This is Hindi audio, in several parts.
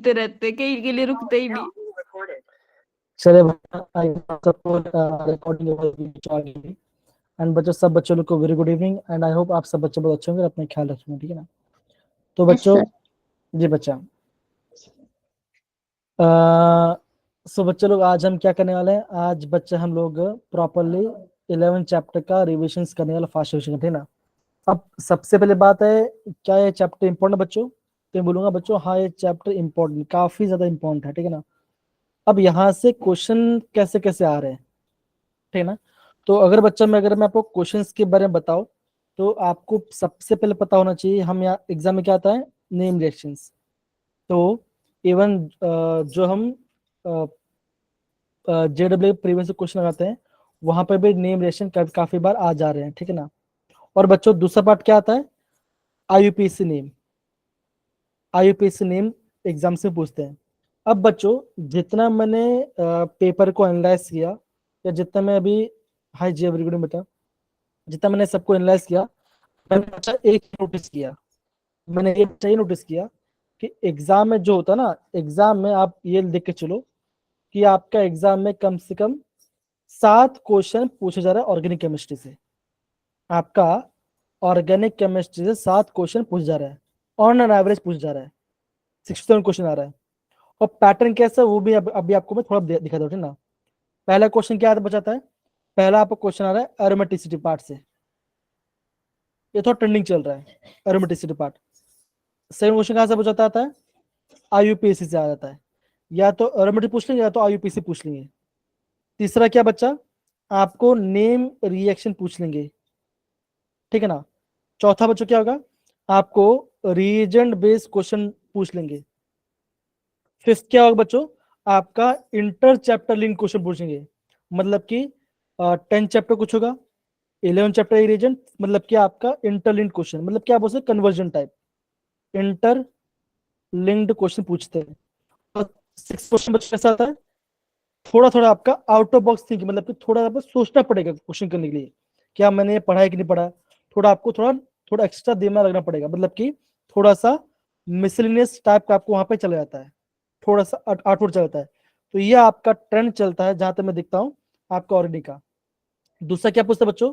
घूमते रहते, कहीं के लिए रुकते ही नहीं। चले सबको रिकॉर्डिंग। एंड बच्चों, सब बच्चों लोग को very good evening, and I hope आप सब बच्चे बहुत अच्छे होंगे, अपना ख्याल रखेंगे, ठीक है ना। तो यस बच्चों, सर। जी बच्चा, सो बच्चे लोग आज हम क्या करने वाले हैं, आज बच्चे हम लोग प्रॉपरली 11 चैप्टर का रिविजन करने वाला, फास्ट रिविजन, ठीक है ना। अब सबसे पहले बात है, क्या ये चैप्टर इंपॉर्टेंट बच्चों? तो मैं बोलूंगा बच्चों, हाँ ये चैप्टर इंपॉर्टेंट, काफी ज्यादा इंपॉर्टेंट है, ठीक है ना। अब यहाँ से क्वेश्चन कैसे कैसे आ रहे हैं, ठीक है ना। तो अगर मैं आपको क्वेश्चंस के बारे में बताऊं, तो आपको सबसे पहले पता होना चाहिए, हम यहाँ एग्जाम में क्या आता है, नेम रिएक्शंस। तो इवन जो हम जेडब्ल्यू प्रीवियस क्वेश्चन लगाते हैं, वहां पर भी नेम रिएक्शन काफी बार आ जा रहे हैं, ठीक है ना। और बच्चों दूसरा पार्ट क्या आता है, IUPAC name. IUPAC name exam से पूछते हैं। अब बच्चों, जितना मैंने पेपर को एनालाइज किया, या जितना मैं अभी, हाय जी वेरी गुड बेटा, जितना मैंने सबको एनालाइज किया, मैंने बच्चा एक नोटिस किया, मैंने ये बच्चा ये नोटिस किया कि एग्जाम में जो होता है ना, एग्जाम में आप ये देख के चलो कि आपका एग्जाम में कम से कम 7 क्वेश्चन पूछे जा रहे हैं ऑर्गेनिक केमिस्ट्री से। आपका ऑर्गेनिक केमिस्ट्री से 7 क्वेश्चन पूछा जा रहा है, ऑन एन एवरेज पूछा जा रहा है, 67 क्वेश्चन आ रहा है। और पैटर्न कैसा है वो भी अभी आपको मैं थोड़ा दिखा दूँ, ठीक ना। पहला क्वेश्चन क्या बचाता है, पहला आपको क्वेश्चन आ रहा है एरोमेटिसिटी पार्ट से, ये थोड़ा ट्रेंडिंग चल रहा है, एरोमेटिसिटी पार्ट। सेकंड क्वेश्चन कहां से बचाता आता है, आईयूपीएसी से आ जाता है, या तो एरोमेटिक पूछ लेंगे या तो आईयूपीएसी पूछ लेंगे। तीसरा क्या बच्चा, आपको नेम रिएक्शन पूछ लेंगे, ठीक है ना। चौथा बच्चों क्या होगा, आपको रीजेंट बेस्ड क्वेश्चन पूछ लेंगे। फिफ्थ क्या होगा बच्चों, आपका इंटर चैप्टर लिंक क्वेश्चन पूछेंगे, मतलब कि 10 चैप्टर कुछ होगा, 11 चैप्टर रीजन, मतलब कि आपका इंटरलिंक्ड क्वेश्चन, मतलब क्या बोलते हैं, conversion type inter linked question पूछते हैं। और 6 क्वेश्चन बच्चों कैसा आता है, थोड़ा थोड़ा आपका आउट ऑफ बॉक्स थिंकिंग, मतलब कि थोड़ा आपको सोचना पड़ेगा क्वेश्चन करने के लिए, क्या मैंने ये पढ़ा है कि नहीं पढ़ा, थोड़ा आपको थोड़ा थोड़ा एक्स्ट्रा दिमाग लगना पड़ेगा, मतलब कि थोड़ा सा मिसलिनियस टाइप का आपको वहां पे चला जाता है, थोड़ा सा आउटवर्ड चला जाता है। तो ये आपका ट्रेंड चलता है, जहां तक मैं दिखता हूँ आपका ऑर्गेनिक का। दूसरा क्या पूछते हैं बच्चों,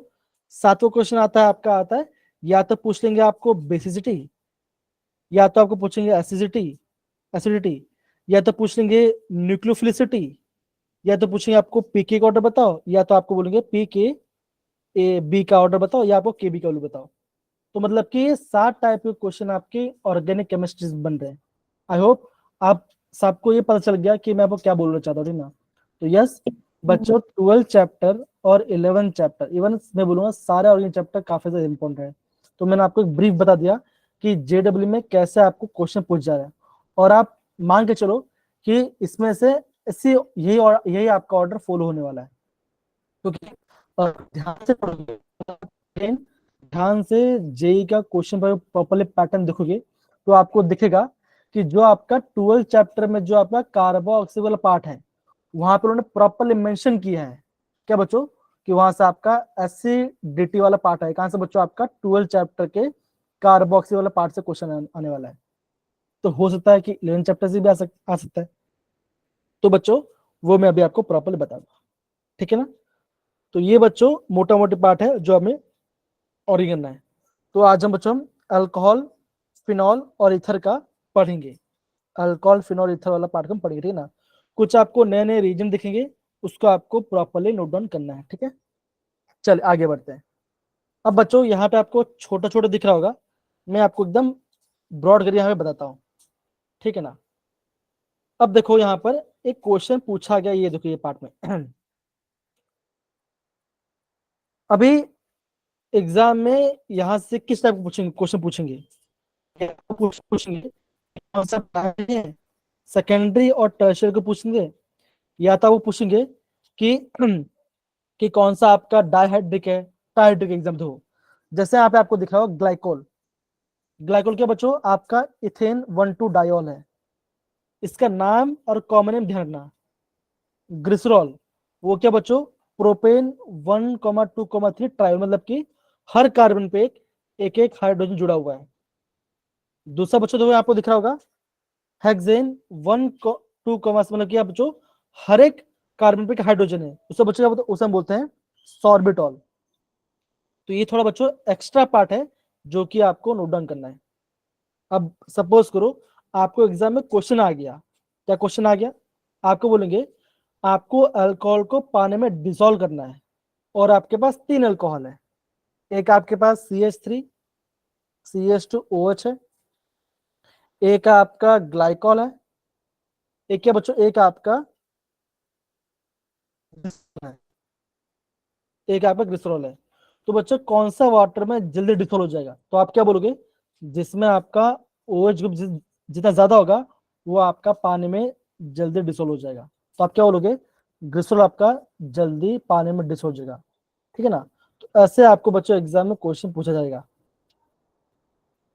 7वां क्वेश्चन आता है आपका, आता है या तो पूछ लेंगे आपको बेसिसिटी, या तो आपको पूछेंगे एसिडिटी, एसिडिटी, या तो पूछ लेंगे न्यूक्लियोफिलिसिटी, या तो पूछेंगे आपको पीके का ऑर्डर बताओ, या तो आपको बोलेंगे पीके ए बी का ऑर्डर बताओ, या आपको केबी का ऑर्डर बताओ। तो मतलब कि ये 7 टाइप के क्वेश्चन आपके ऑर्गेनिक केमिस्ट्री बन रहे हैं। आई होप आप सबको ये पता चल गया कि मैं आपको क्या बोलना चाहता हूँ ना। तो यस बच्चों, 12 चैप्टर और 11 चैप्टर, इवन मैं बोलूंगा सारे ऑर्गेनिक चैप्टर काफी ज्यादा इंपॉर्टेंट है। तो मैंने आपको एक ब्रीफ बता दिया कि जेडब्ल्यू में कैसे आपको क्वेश्चन पूछ जा रहा है, और आप मान के चलो कि इसमें से इसी यही आपका ऑर्डर फॉलो होने वाला है, क्योंकि ध्यान से पढ़ोगे, ध्यान से जेई का क्वेश्चन पर प्रॉपरली पैटर्न देखोगे, तो आपको दिखेगा कि जो आपका 12 चैप्टर में जो आपका कार्बोक्सी वाला पार्ट है, वहां पर उन्होंने प्रॉपरली मेंशन किया है क्या बच्चों, कि वहां से आपका एसिडिटी वाला पार्ट है, कहां से बच्चों, आपका 12 चैप्टर के कार्बोक्सी वाला पार्ट से क्वेश्चन आने वाला है। तो हो सकता है कि 11 चैप्टर से भी आ सकता है। तो बच्चों वो मैं अभी आपको प्रॉपरली बता दूं, ठीक है ना। तो ये बच्चों मोटा मोटी पार्ट है जो हमें और करना है। तो आज हम बच्चों हम अल्कोहल, फिनॉल और इथर का पढ़ेंगे। अल्कोहल, फिनॉल, इथर वाला पार्ट हम पढ़ेंगे, ठीक है ना। कुछ आपको नए नए रीजन दिखेंगे, उसको आपको प्रॉपरली नोट डाउन करना है, ठीक है। चलिए आगे बढ़ते हैं। अब बच्चों यहाँ पे आपको छोटा छोटा दिख रहा होगा, मैं आपको एकदम ब्रॉड करके यहाँ पे बताता हूँ, ठीक है ना। अब देखो यहाँ पर एक क्वेश्चन पूछा गया, ये देखो ये पार्ट में अभी एग्जाम में यहाँ से किस टाइप पूछेंगे, क्वेश्चन पूछेंगे, पूछेंगे कौन सा प्राइमरी है, सेकेंडरी और टर्शियरी को पूछेंगे, या तो वो पूछेंगे कि कि कौन सा आपका डाइहाइड्रिक है, डाइहाइड्रिक एग्जाम दो। जैसे यहाँ पे आपको दिख रहा हो ग्लाइकोल, ग्लाइकोल क्या बच्चों, आपका इथेन 1,2 डायोल है, इसका नाम और कॉमन नेम ध्यान रखना। ग्लिसरॉल, वो क्या बच्चों, प्रोपेन 1,2,3 ट्रायोल, मतलब कि हर कार्बन पे एक एक हाइड्रोजन जुड़ा हुआ है। दूसरा बच्चों देखो आपको दिख रहा होगा हेक्सेन 1 2 मतलब कि आप बच्चों हर एक कार्बन पे हाइड्रोजन है, उसे बच्चों उसे हम बोलते हैं सॉर्बिटॉल। तो ये थोड़ा बच्चों एक्स्ट्रा पार्ट है जो कि आपको नोट डाउन करना है। अब सपोज करो आपको एग्जाम में क्वेश्चन आ गया, क्या क्वेश्चन आ गया, आपको बोलेंगे आपको अल्कोहल को पानी में डिसॉल्व करना है और आपके पास 3 अल्कोहल है, एक आपके पास CH3 CH2OH है, एक आपका ग्लाइकॉल है, एक क्या बच्चों एक आपका एक आपका ग्लिसरॉल है। तो बच्चों कौन सा वाटर में जल्दी डिसॉल्व हो जाएगा, तो आप क्या बोलोगे, जिसमें आपका OH ग्रुप जितना ज्यादा होगा वो आपका पानी में जल्दी डिसॉल्व हो जाएगा। तो आप क्या बोलोगे, ग्लिसरॉल आपका जल्दी पानी में डिसॉल्व हो जाएगा, ठीक है ना। तो ऐसे आपको बच्चों एग्जाम में क्वेश्चन पूछा जाएगा,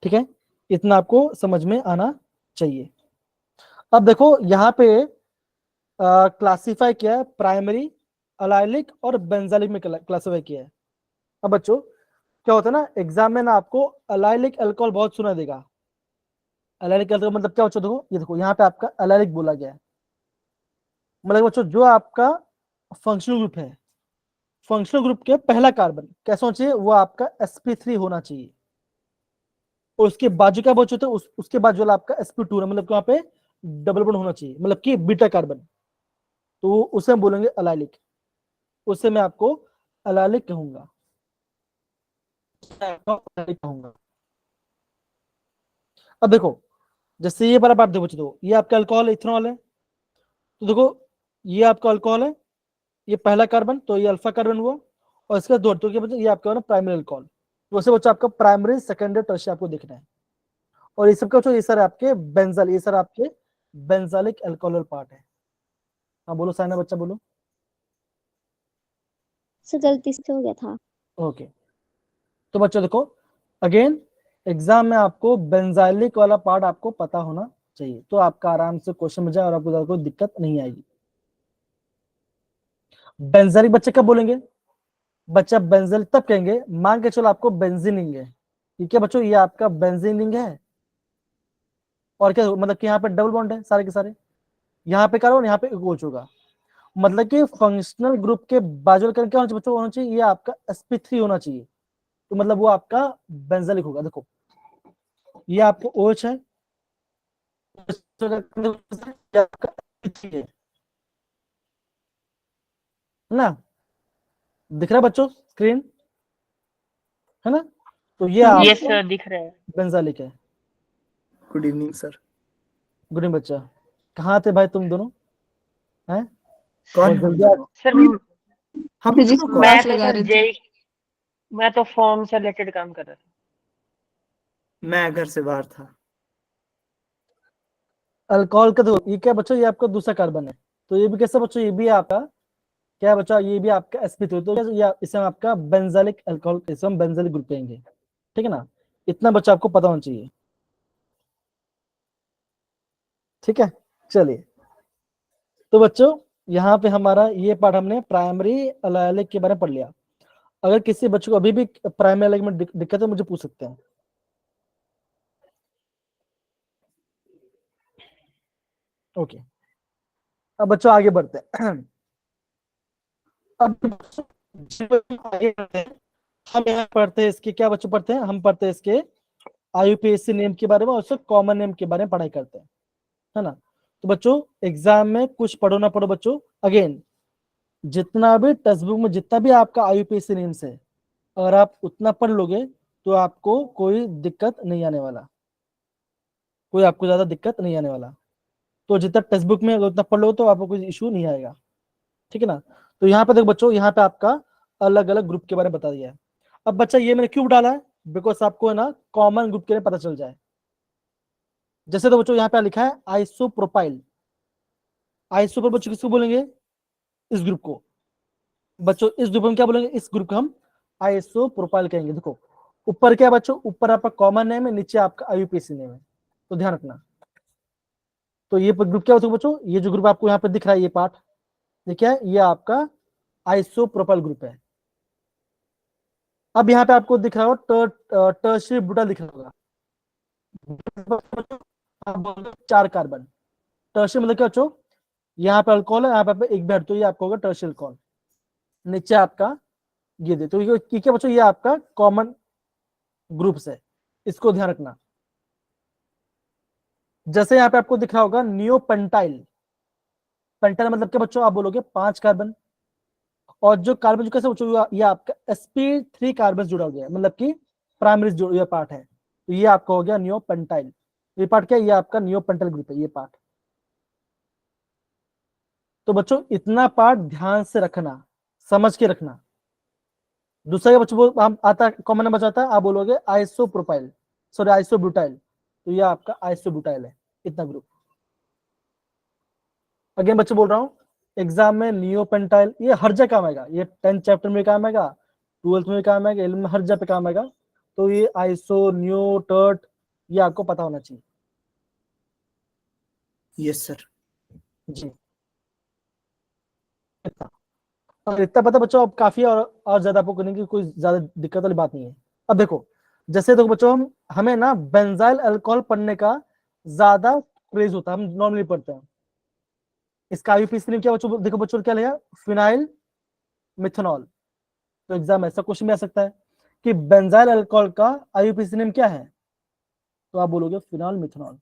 ठीक है, इतना आपको समझ में आना चाहिए। अब देखो यहाँ पे क्लासिफाई किया है, प्राइमरी अलाइलिक और बेंजालिक में क्लासिफाई किया है। अब बच्चों क्या होता है ना, एग्जाम में ना आपको अलाइलिक अल्कोहल बहुत सुना देगा। अलाइलिक अल्कोहल मतलब क्या बच्चों, देखो ये देखो यहाँ पे आपका अलाइलिक बोला गया है, मतलब बच्चों जो आपका फंक्शनल ग्रुप है, फंक्शनल ग्रुप के पहला कार्बन कैसा होना चाहिए, वो आपका sp3 होना चाहिए, और उसके बाजू क्या बच्चों होते हैं, उसके बाजू वाला आपका sp2 है, मतलब वहां पे डबल बॉन्ड होना चाहिए, मतलब कि बीटा कार्बन, तो उसे हम बोलेंगे अलाइलिक, उसे मैं आपको अलाइलिक कहूंगा, कहूंगा। अब देखो जैसे ये वाला बात देखो बच्चों, ये आपका अल्कोहल इथेनॉल है, तो देखो ये आपका अल्कोहल है, ये पहला कार्बन, तो ये अल्फा कार्बन हुआ, और इसका दो, तो ये आपका ना प्राइमरी अल्कोहल, तो वैसे बच्चों आपका प्राइमरी सेकेंडरी टर्शियरी आपको देखना है। और ये सब का ये सर आपके बेंजल, ये सर आपके बेंजालिक अल्कोहल पार्ट है। हाँ बोलो साइना, बच्चा बोलो। सर गलती से हो गया था। ओके, तो बच्चों देखो अगेन एग्जाम में आपको बेंजाइलिक वाला पार्ट आपको पता होना चाहिए, तो आपका आराम से क्वेश्चन में जाए और आपको ज्यादा कोई दिक्कत नहीं आएगी। बेंजाइलिक बच्चे कब बोलेंगे, बच्चा बेंजल तब कहेंगे मान के चलो आपको बेंजीनिंग है, ठीक है बच्चों, ये आपका बेंजीनिंग है, और क्या मतलब कि यहाँ पे डबल बॉन्ड है सारे के सारे, यहाँ पे कार्बन यहाँ पे OH होगा, मतलब कि फंक्शनल ग्रुप के बाजू क्या होना चाहिए बच्चों, होना चाहिए ये आपका sp3 होना चाहिए, तो मतलब वो आपका बेंजालिक होगा। देखो ये आपको OH है, ये आपका sp3 है ना, दिख रहा है बच्चों स्क्रीन, है ना, तो ये यस आपका सर दिख रहा है। बेंजालिक है। Good evening sir. Good evening बच्चा, कहाँ थे भाई तुम दोनों, हैं कौन बहुत हम जल्दी दोनों? सर हम फिजिक्स दोनों की कौन? मैं क्लास तो लगा सर रहे थे। जेई, मैं तो फॉर्म से रिलेटेड काम कर रहा था। मैं घर से बाहर था। अल्कोहल का तो ये क्या बच्चों, ये आपका दूसरा कार्बन है, तो ये भी कैसा बच्चों, ये भी आपका क्या है बच्चा, ये भी आपका sp3, तो ये इसे हम आपका बेंजालिक अल्कोहल, इसे हम बेंजालिक ग्रुप कहेंगे, ठीक है ना, इतना बच्चा आपको पता होना चाहिए, ठीक है। चलिए तो बच्चों यहाँ पे हमारा ये पार्ट हमने प्राइमरी अलाइलिक के बारे में पढ़ लिया। अगर किसी बच्चे को अभी भी प्राइमरी अलाइलिक में दिक्कत है मुझे पूछ सकते हैं। ओके, अब बच्चों आगे बढ़ते हैं। अब आगे बढ़ते हैं, हम यहाँ पढ़ते हैं इसके क्या बच्चों पढ़ते हैं, हम पढ़ते हैं इसके IUPAC नेम के बारे में और उसके कॉमन नेम के बारे में पढ़ाई करते हैं, है ना। तो बच्चों एग्जाम में कुछ पढ़ो ना पढ़ो बच्चों, अगेन जितना भी टेक्स्ट बुक में जितना भी आपका IUPAC नेम्स है, अगर आप उतना पढ़ लोगे तो आपको कोई दिक्कत नहीं आने वाला, कोई आपको ज्यादा दिक्कत नहीं आने वाला, तो जितना टेक्स्ट बुक में अगर उतना पढ़ लो तो आपको कोई इशू नहीं आएगा, ठीक है ना। तो यहाँ पे देखो बच्चों, यहाँ पे आपका अलग अलग ग्रुप के बारे में बता दिया है। अब बच्चा ये मैंने क्यों डाला है, बिकॉज आपको है ना कॉमन ग्रुप के लिए पता चल जाए। जैसे तो बच्चों यहाँ पे लिखा है आइसोप्रोपाइल, आइसोप्रोपाइल बच्चों किसको बोलेंगे, इस ग्रुप को, बच्चों इस ग्रुप में क्या बोलेंगे, इस ग्रुप को हम आइसोप्रोपाइल कहेंगे। देखो ऊपर क्या बच्चों, ऊपर आपका कॉमन नेम है, नीचे आपका IUPAC नेम है, तो ध्यान रखना। तो ये ग्रुप क्या होता है बच्चों, ये जो ग्रुप आपको यहाँ पे दिख रहा है ये पार्ट, ये क्या है, ये आपका आइसोप्रोपाइल ग्रुप है। अब यहाँ पे आपको दिख रहा होगा टर्शियरी ब्यूटाइल दिख रहा होगा, आप बोलोगे 4 कार्बन। टर्शियल मतलब क्या बच्चों, यहाँ पे अल्कोहल है, यहाँ पे एक भी, तो ये आपका होगा टर्शियल अल्कोहल। नीचे आपका ये दे, तो ये क्या बच्चों, ये आपका कॉमन ग्रुप्स है, इसको ध्यान रखना। जैसे यहाँ पे आपको दिख रहा होगा नियोपेंटाइल, पेंटाइल मतलब क्या बच्चों, आप बोलोगे 5 कार्बन, और जो कार्बन जो कैसे बच्चों, ये आपका sp3 कार्बन जुड़ा गया है, मतलब कि प्राइमरी जो ये पार्ट है, तो ये आपका हो गया नियोपेंटाइल। ये पार्ट क्या है, ये आपका नियोपेंटाइल ग्रुप है, ये पार्ट। तो बच्चों इतना पार्ट ध्यान से रखना, समझ के रखना। दूसरा ये बच्चों हम आता कॉमन नंबर आता है, आप बोलोगे आइसोप्रोपाइल, सॉरी आइसोब्यूटाइल, तो ये आपका आइसोब्यूटाइल है, इतना ग्रुप। अगेन बच्चों बोल रहा हूँ, एग्जाम में नियोपेंटाइल ये हर जगह काम आएगा, ये 10th चैप्टर में काम आएगा, 12th में काम आएगा, 11th में हर जगह पे काम आएगा। तो ये आइसो न्यू टर्ट ये आपको पता होना चाहिए। Yes sir. जी इतना, और इतना पता बच्चों, अब काफी और ज्यादा आपको करने की कोई ज्यादा दिक्कत वाली बात नहीं है। अब देखो, जैसे देखो बच्चों, हमें ना बेंजाइल अल्कोहल पढ़ने का ज्यादा क्रेज होता है, हम नॉर्मली पढ़ते हैं। इसका आईयूपीएसी नेम क्या बच्चों, देखो बच्चों क्या लिया, फिनाइल मिथेनॉल। तो एग्जाम ऐसा क्वेश्चन में आ सकता है कि बेंजाइल अल्कोहल का आईयूपीएसी नेम क्या है, तो आप बोलोगे फिनाइल मिथेनॉल।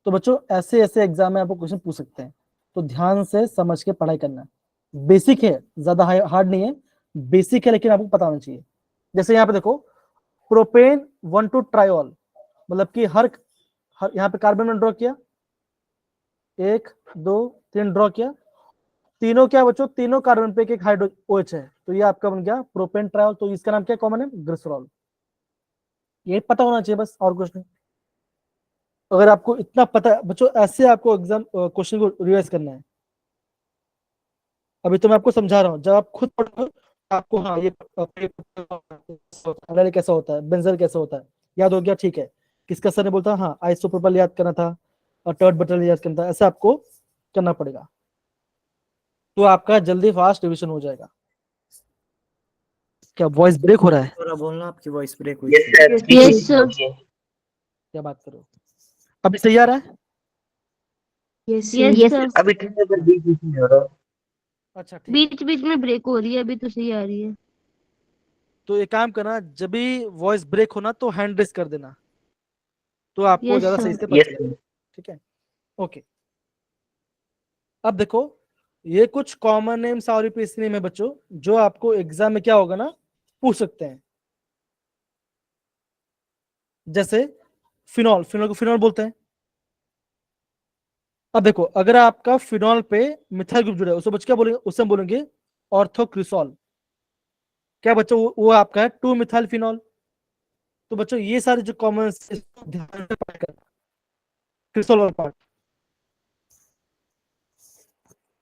तो बच्चों ऐसे ऐसे एग्जाम में आपको क्वेश्चन पूछ सकते हैं, तो ध्यान से समझ के पढ़ाई करना। बेसिक है, ज्यादा हार्ड नहीं है, बेसिक है, लेकिन आपको पता होना चाहिए। जैसे यहाँ पे देखो, प्रोपेन 1,2 ट्रायोल, मतलब कि हर यहाँ पे कार्बन में ड्रॉ किया, 1 2 3 ड्रॉ किया, तीनों क्या बच्चों, तीनों कार्बन पे एक हाइड्रो OH है, तो ये आपका बन गया प्रोपेन ट्रायोल। तो इसका नाम क्या कॉमन है, ग्लिसरॉल। ये पता होना चाहिए बस, और कुछ नहीं। अगर आपको इतना पता है बच्चों, ऐसे आपको एग्जाम क्वेश्चन को रिवाइज करना है। अभी तो मैं आपको समझा रहा हूँ, जब आप खुद पढ़ो आपको, हाँ ये कैसा होता है, बेंजल कैसा होता है, याद हो गया, ठीक है। किसका सर ने बोलता, हाँ आइसोप्रोपाइल याद करना था और टर्ट बटल याद करना था, ऐसा आपको करना पड़ेगा, तो आपका जल्दी फास्ट रिविजन हो जाएगा। क्या वॉइस ब्रेक हो रहा है, थोड़ा बोलना, आपकी वॉइस ब्रेक हुई यस थी। Sir, Yes, sir. क्या बात करो, अभी सही आ रहा है। Yes, sir. अभी ठीक है सर, बीच बीच में हो रहा है। अच्छा ठीक है, बीच बीच में ब्रेक हो रही है, अभी तो सही आ रही है। तो एक काम करना, जब भी वॉइस ब्रेक होना तो हैंड रेस कर देना, तो आपको Yes, ज्यादा sir. सही से पता यस चलेगा। सर। ठीक है, ओके। अब देखो, ये कुछ कॉमन नेम्स और यूपीएससी नेम है बच्चों, जो आपको एग्जाम में क्या होगा ना, पूछ सकते हैं। जैसे फिनॉल, फिनॉल को फिनॉल बोलते हैं। अब देखो, अगर आपका फिनॉल पे मिथाइल ग्रुप जुड़ा है, उसको बच्चे क्या बोलेंगे, उससे हम बोलेंगे ऑर्थोक्रिसॉल। क्या बच्चों, वो आपका है 2 मिथाइल फिनॉल। तो बच्चों ये सारे जो कॉमन, ध्यान से पढ़ाई करना, क्रिसॉल वाला पार्ट।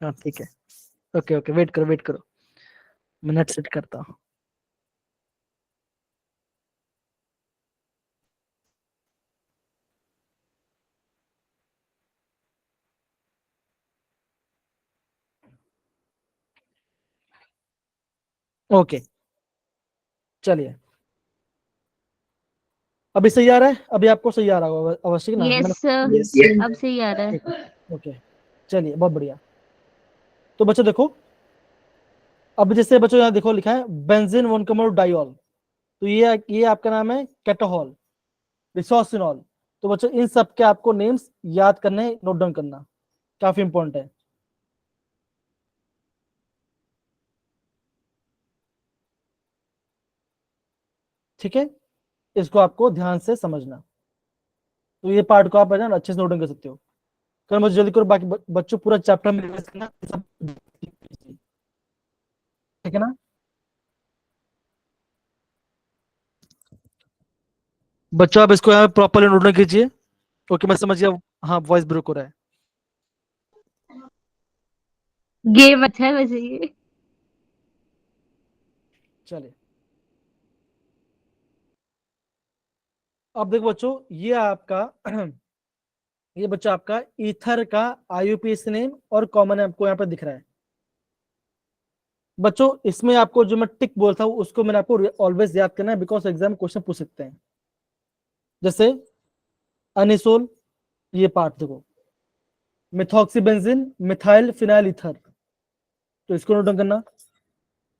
हाँ ठीक है, ओके ओके, वेट करो वेट करो, मैं नेट सेट करता हूँ। ओके चलिए, अभी सही आ रहा है, अभी आपको सही आ रहा होगा अवश्य ना, Yes, sir. Yes sir. अब सही आ रहा है। ठीक है, ओके चलिए, बहुत बढ़िया। तो बच्चों देखो, अब जैसे बच्चों यहाँ देखो लिखा है बेंजीन 1 डाइऑल, तो ये आपका नाम है कैटोहॉल, रिसोसिनॉल। तो बच्चों इन सब के आपको नेम्स याद करने, नोट डाउन करना, काफी इंपॉर्टेंट है। ठीक है, इसको आपको ध्यान से समझना, तो ये पार्ट को आप है ना अच्छे से नोट डाउन कर सकते हो। कर मुझे जल्दी करो, बाकी बच्चों पूरा चैप्टर में रिवाइज करना सब, ठीक है ना। बच्चों आप इसको यहाँ प्रॉपरली नोट डाउन कीजिए। ओके मैं समझ गया, हाँ वॉइस ब्रेक हो रहा है। गेम अच्छा है वैसे ये। चलिए, अब देखो बच्चों, ये आपका ये बच्चा आपका ईथर का आईयूपीएसी नेम और कॉमन आपको यहाँ पर दिख रहा है। बच्चों इसमें आपको जो मैं टिक बोलता हूँ, उसको मैंने आपको ऑलवेज याद करना है, बिकॉज एग्जाम क्वेश्चन पूछ सकते हैं। जैसे अनिसोल, ये पार्ट देखो, मिथॉक्सीबेंजीन, मिथाइल फिनाइल ईथर, तो इसको नोट डाउन करना,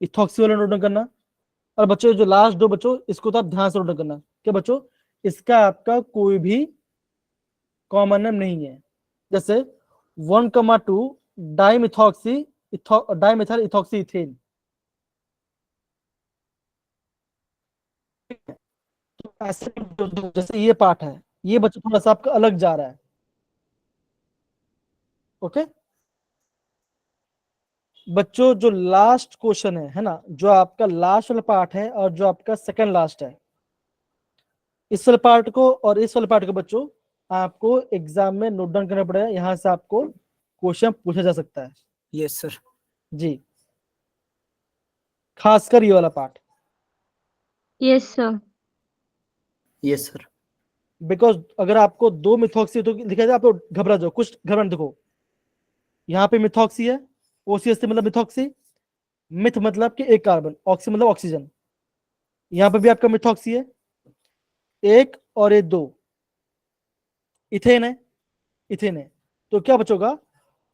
इथॉक्सी वाला नोट डाउन करना। और बच्चों जो लास्ट दो बच्चों, इसको तो आप ध्यान से नोट डाउन करना क्या बच्चों, इसका आपका कोई भी कॉमन नेम नहीं है। जैसे 1,2 डाइमिथॉक्सी डाइमिथाइल इथॉक्सी इथेन, तो ऐसे जैसे ये पार्ट है, ये बच्चों थोड़ा सा आपका अलग जा रहा है। ओके बच्चों, जो लास्ट क्वेश्चन है ना, जो आपका लास्ट वाला पार्ट है और जो आपका सेकंड लास्ट है, इस वाले पार्ट को और इस वाले पार्ट को बच्चों आपको एग्जाम में नोट डाउन करना पड़ेगा, यहां से आपको क्वेश्चन पूछा जा सकता है यस सर। जी, खासकर ये वाला part, yes sir. Yes sir. Because अगर आपको दो मिथॉक्सी तो लिखा जाए, आप तो घबरा जाओ, कुछ घबरा देखो, यहाँ पे मिथॉक्सी है, ओसीएस मतलब मिथॉक्सी, मिथ मतलब कि एक कार्बन, ऑक्सी मतलब ऑक्सीजन, यहाँ पे भी आपका मिथॉक्सी है एक और ये दो, इथेन है, इथेन है, तो क्या बचोगा,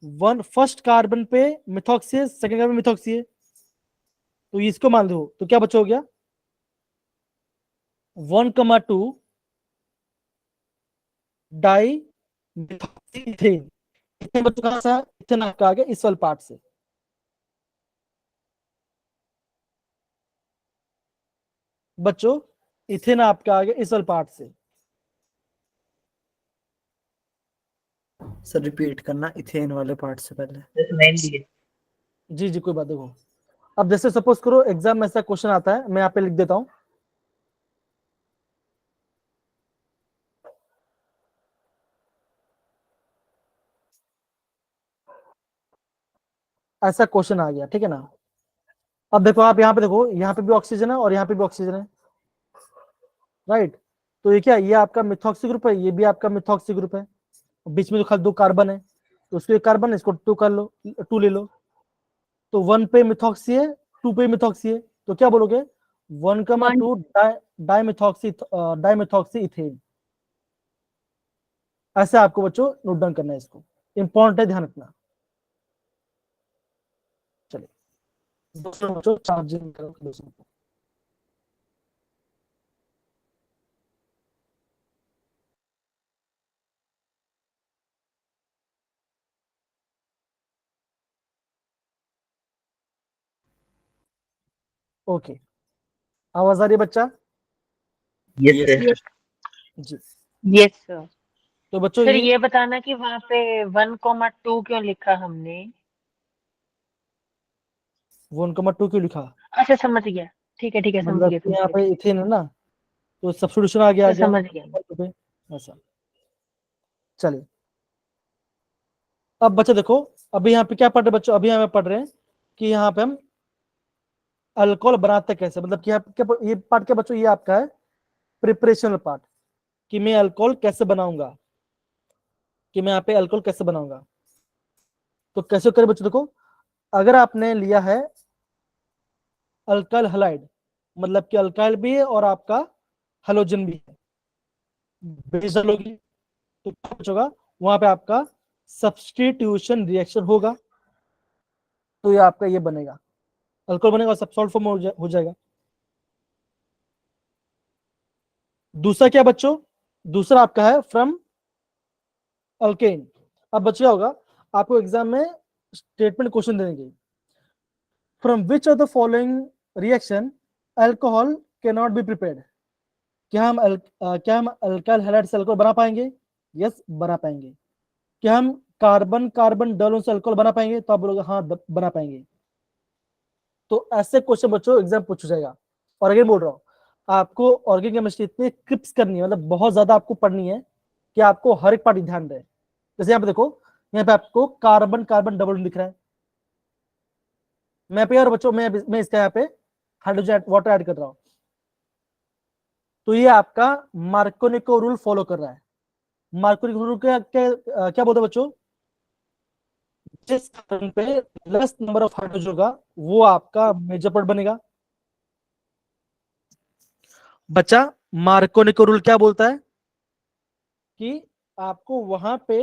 वन फर्स्ट कार्बन पे मिथॉक्सी है, सेकंड कार्बन मिथॉक्सी है, तो इसको मान दो, तो क्या बचा हो गया 1,2 डाई मिथॉक्सी इथेन, इथेन बच्चों कहां से, इथेन आपका आ गया इस वाले पार्ट से। बच्चों इथेन आपका आ गया इस वाले पार्ट से। सर रिपीट करना इथेन वाले पार्ट से पहले। जैसे 9 दिए। जी जी कोई बात, देखो अब जैसे सपोज करो एग्जाम में ऐसा क्वेश्चन आता है, मैं यहाँ पे लिख देता हूं, ऐसा क्वेश्चन आ गया, ठीक है ना। अब देखो आप यहाँ पे देखो, यहाँ पे भी ऑक्सीजन है और यहाँ पे भी ऑक्सीजन है, राइट, तो ये क्या, ये आपका मिथॉक्सी ग्रुप है, ये भी आपका मिथॉक्सी ग्रुप है, बीच में जो खाली दो कार्बन है, तो उसको एक कार्बन है, इसको टू कर लो, टू ले लो, तो 1 पे मिथॉक्सी है, 2 पे मिथॉक्सी है, तो क्या बोलोगे 1,2 डाइमिथॉक्सी डाइमिथॉक्सी इथेन, ऐसे आपको बच्चों नोट डाउन करना है, इसको इंपॉर्टेंट है, ध्यान रखना। चलिए दूसरा बच्चों चार्जिंग करो दूसरा, ओके आवाज आ रही है बच्चा, यस सर। यस। जी, यस सर। तो बच्चों सर ये ये बताना कि वहां पे 1,2 क्यों लिखा हमने। 1,2 क्यों लिखा, अच्छा समझ गया, ठीक है समझ मतलब गया कि समझ यहाँ गया, पे ठीक इथेन है ना, तो सब्स्टिट्यूशन आ गया, सर समझ गया। पे ऐसा। चलिए अब बच्चे देखो, अभी यहाँ पे क्या पढ़ रहे बच्चों, अभी यहाँ पे पढ़ रहे हैं कि यहाँ पे हम अल्कोहल बनाते कैसे, मतलब कि ये पार्ट क्या बच्चों, ये आपका है प्रिपरेशन पार्ट, कि मैं अल्कोहल कैसे बनाऊंगा, कि मैं यहाँ पे अल्कोहल कैसे बनाऊंगा, तो कैसे करें बच्चों, देखो अगर आपने लिया है अल्काइल हलाइड, मतलब कि अल्काइल भी है और आपका हेलोजन भी है, बेस डालोगी तो क्या कुछ होगा, वहां पे आपका सब्स्टिट्यूशन रिएक्शन होगा, तो ये आपका ये बनेगा, अल्कोहल बनेगा और सब सॉल्ट फॉर्म हो जाएगा। दूसरा क्या बच्चों, दूसरा आपका है फ्रॉम अल्केन। अब बच्चों क्या होगा, आपको एग्जाम में स्टेटमेंट क्वेश्चन देंगे, from which of the following reaction alcohol can not be prepared, क्या हम अल्काइल हैलाइड से अल्कोहल बना पाएंगे, यस बना पाएंगे। क्या हम कार्बन कार्बन डबल से अल्कोहल बना पाएंगे, तो आप बोलोगे हाँ बना पाएंगे। तो ऐसे क्वेश्चन बच्चों एग्जाम पूछा जाएगा। और अगेन बोल रहा हूँ, आपको ऑर्गेनिक केमिस्ट्री इतनी क्रिप्स करनी है, मतलब बहुत ज्यादा आपको पढ़नी है कि आपको हर एक पार्ट ध्यान रहे। जैसे यहाँ पे देखो, यहाँ पे आपको कार्बन कार्बन डबल लिख रहा है, मैं पे और बच्चों मैं इसका यहाँ पे हाइड्रोजन वाटर ऐड कर रहा हूँ, तो ये आपका मार्कोनिको रूल फॉलो कर रहा है। मार्कोनिको रूल क्या क्या क्या बोलते हैं बच्चों, जिस कार्बन पे लेस नंबर ऑफ हाइड्रोजन होगा वो आपका मेजर पार्ट बनेगा। बच्चा मार्कोनिको रूल क्या बोलता है, कि आपको वहां पे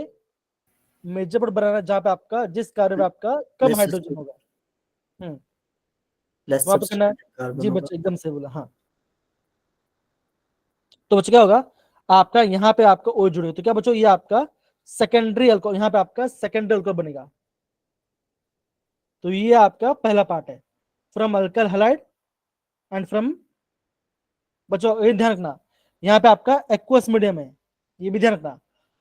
मेजर बॉन्ड बनाना है जहां पे आपका जिस कार्बन में आपका कम Less हाइड्रोजन होगा, लेस वहां पे करना है। सब्स्टिट्यूटेड कार्बन जी होगा। बच्चे एकदम से बोला, हाँ। तो बच्चे क्या होगा, आपका यहाँ पे आपका ओ जुड़ेगा, तो क्या बच्चों ये आपका सेकेंडरी अल्कोहल, यहाँ पे आपका सेकेंडरी अल्कोहल बनेगा। तो ये आपका पहला पार्ट है, from alkyl halide and from, बच्चों ये ध्यान रखना, यहाँ पे आपका एक्वस मीडियम है, ये भी ध्यान रखना।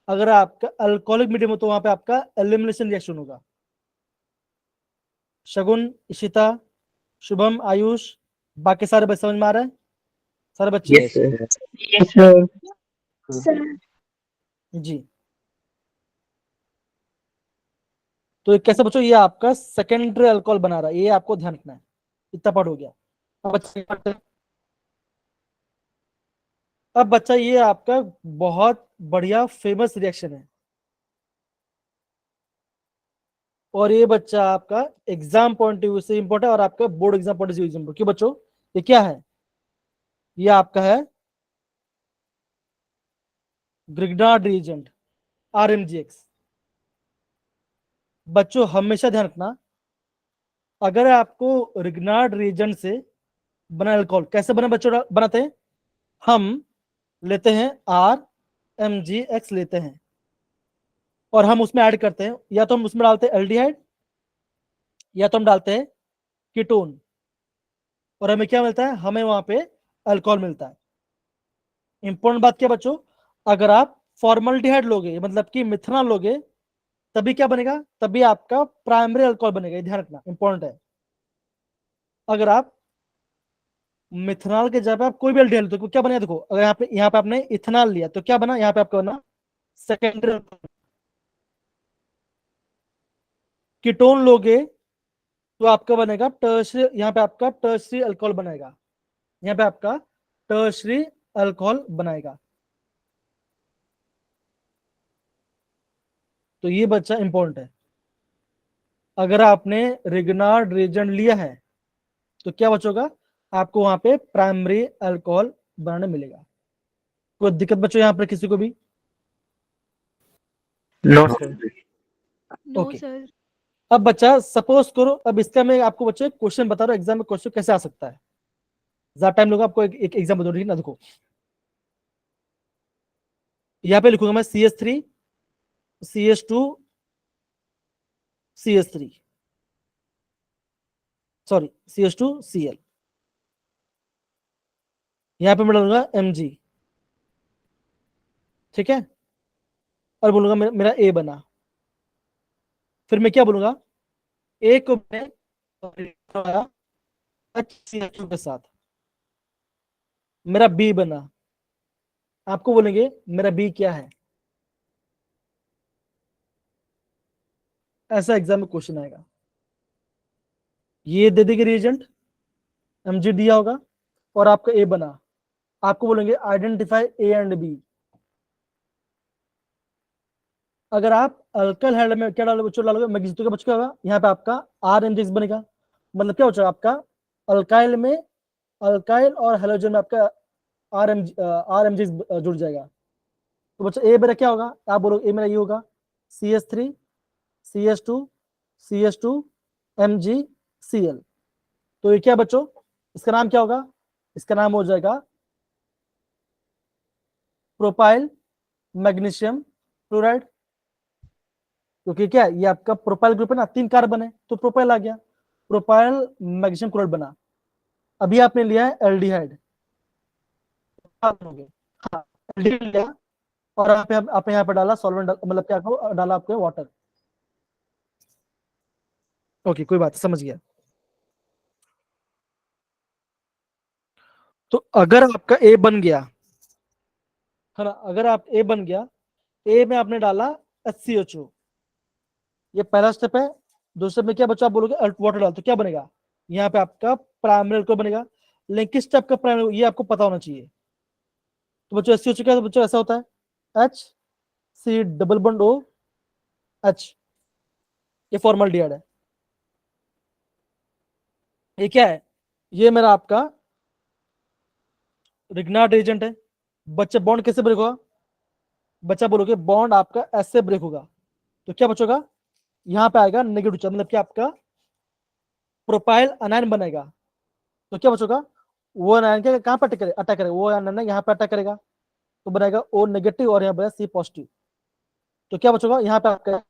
अगर आपका अल्कोहलिक मीडियम हो तो वहां पे आपका एलिमिनेशन रिएक्शन होगा। शगुन, इशिता, शुभम, आयुष, बाकी सारे बच्चे समझ में आ रहे हैं सारे बच्चे? Yes sir. Yes sir. Sir ji. तो ये कैसे बच्चों, ये आपका सेकेंडरी अल्कोहल बना रहा है, ये आपको ध्यान रखना है। इतना पार्ट हो गया। अब बच्चा ये आपका बहुत बढ़िया फेमस रिएक्शन है, और ये बच्चा आपका एग्जाम पॉइंट ऑफ व्यू से इंपॉर्टेंट और आपका board exam point of view से इंपॉर्टेंट। क्यों बच्चों, ये क्या है, ये आपका है ग्रिग्नार्ड रिएजेंट, आरएमजीएक्स। बच्चों हमेशा ध्यान रखना, अगर आपको रिग्नार्ड रिएजेंट से बना अल्कोहल कैसे बना बच्चों, बनाते हैं हम लेते हैं RMGX लेते हैं, और हम उसमें ऐड करते हैं, या तो हम उसमें डालते हैं एल्डिहाइड, या तो हम डालते हैं कीटोन, और हमें क्या मिलता है, हमें वहां पे अल्कोहल मिलता है। इंपॉर्टेंट बात क्या बच्चों, अगर आप फॉर्मल्डिहाइड लोगे मतलब कि मिथनॉल लोगे, तभी क्या बनेगा, तभी आपका प्राइमरी अल्कोहल बनेगा, ये ध्यान रखना इंपॉर्टेंट है। अगर आप मिथनॉल के जगह आप कोई भी एल्डिहाइड तो क्या बनेगा, देखो अगर यहाँ पे आपने इथेनॉल लिया तो क्या बना, यहाँ पे आपका बना सेकेंडरी अल्कोहल। कीटोन लोगे तो आपका बनेगा टर्शरी, यहाँ पे आपका टर्शरी अल्कोहल बनेगा, यहाँ पे आपका टर्शरी अल्कोहल बनाएगा। तो ये बच्चा इंपॉर्टेंट है। अगर आपने रिग्नार्ड रिएजेंट लिया है तो क्या बचोगा, आपको वहां पे प्राइमरी अल्कोहल बनाने मिलेगा। कोई दिक्कत बच्चों यहाँ पर किसी को भी? No sir. No okay. Sir. अब बच्चा सपोज करो, अब इसका मैं आपको बच्चे क्वेश्चन बता रहा हूँ, एग्जाम में क्वेश्चन कैसे आ सकता है, ज्यादा टाइम लूंगा आपको, एक एग्जाम बता रही ना। देखो यहाँ पे लिखूंगा मैं CH3 CH2 CH3, sorry CH2 Cl, यहाँ पे मैं डालूंगा Mg, ठीक है, और बोलूंगा मेरा A बना। फिर मैं क्या बोलूंगा, A को मैं HCl के साथ, मेरा B बना। आपको बोलेंगे मेरा B क्या है, ऐसा एग्जाम में क्वेश्चन आएगा। ये दे देंगे रिएजेंट, Mg दिया होगा, और आपका A बना, आपको बोलेंगे आइडेंटिफाई A एंड B। अगर आप अल्काइल हाइड्राइड में क्या डालोगे बच्चों, डालोगे मैग्नीशियम, का बच्चों क्या होगा, यहाँ पे आपका RMGX बनेगा, मतलब क्या बच्चों आपका अल्काइल में, अल्काइल और हैलोजन में आपका RMGX जुड़ जाएगा। तो बच्चों ए मेरा क्या होगा, आप बोलो ए मेरा ये होगा CH3 CH2 CH2 MgCl। तो ये क्या बच्चों, इसका नाम क्या होगा, इसका नाम हो जाएगा प्रोपाइल मैग्नीशियम क्लोराइड, क्योंकि क्या ये आपका प्रोपाइल ग्रुप है ना, 3 कार्बन है तो प्रोपाइल आ गया, प्रोपाइल मैग्नीशियम क्लोराइड बना। अभी आपने लिया है एल्डिहाइड, हाँ एल्डिहाइड लिया, और आपने यहाँ पे डाला सॉल्वेंट, मतलब क्या डाला आपके वाटर। ओके कोई बात, समझ गया। तो अगर आपका ए बन गया है ना, अगर आप ए बन गया, ए में आपने डाला HCHO, ये पहला स्टेप है। दूसरे में क्या बच्चा, आप बोलोगे वाटर डाल, तो क्या बनेगा, यहाँ पे आपका प्राइमरी अल्कोहल बनेगा। लेकिन किस टाइप का प्राइमरी, ये आपको पता होना चाहिए। तो बच्चों HCHO क्या, तो बच्चों ऐसा होता है HC डबल बॉन्ड OH, ये फॉर्मल्डिहाइड है। ये क्या है, ये मेरा आपका रिग्नार्ड एजेंट है। बच्चे बॉन्ड कैसे ब्रेक होगा, बच्चा बोलोगे बॉन्ड आपका ऐसे ब्रेक होगा, तो क्या बचोगा, यहाँ पे आएगा नेगेटिव चार्ज, मतलब कि आपका प्रोपाइल अनायन बनेगा, तो क्या बचोगा, वो अनायन के कहाँ पर अटैक करेगा, वो अनायन यहाँ पे अटैक करेगा, तो बनेगा ओ नेगेटिव और यहाँ बनेगा सी पॉजिटिव, तो क्या बचोगा, यहाँ पे आपका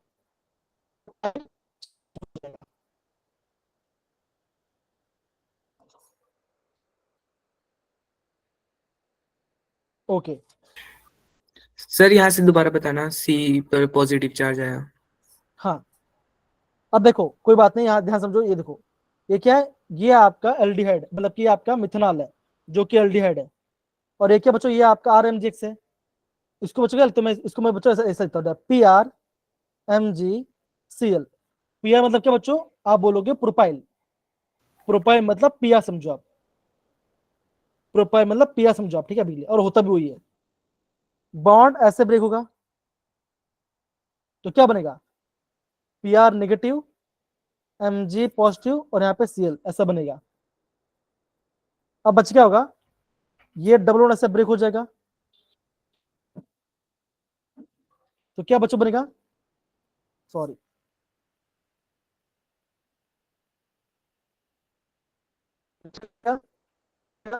ओके। सर यहाँ से दोबारा बताना, सी पर पॉजिटिव चार्ज आया। हाँ, अब देखो कोई बात नहीं, यहाँ ध्यान समझो, ये देखो ये क्या है, ये आपका एल्डिहाइड, मतलब कि आपका मिथेनॉल है जो कि एल्डिहाइड है, और ये क्या बच्चों, ये आपका RMGX है, इसको बच्चों तो मैं इसको मैं बच्चों ऐसा लिखता हूँ PRMgCl। पीआर मतलब क्या बच्चों, आप बोलोगे प्रोपाइल, प्रोपाइल मतलब पिया समझो आप, प्रोपाइल मतलब पिया समझो आप, ठीक है, बिजली, और होता भी वही है। बॉन्ड ऐसे ब्रेक होगा तो क्या बनेगा, PR नेगेटिव, Mg पॉजिटिव, और यहाँ पे Cl ऐसा बनेगा। अब बच क्या होगा, ये डबल बॉन्ड ऐसे ब्रेक हो जाएगा, तो क्या बच्चों बनेगा, सॉरी,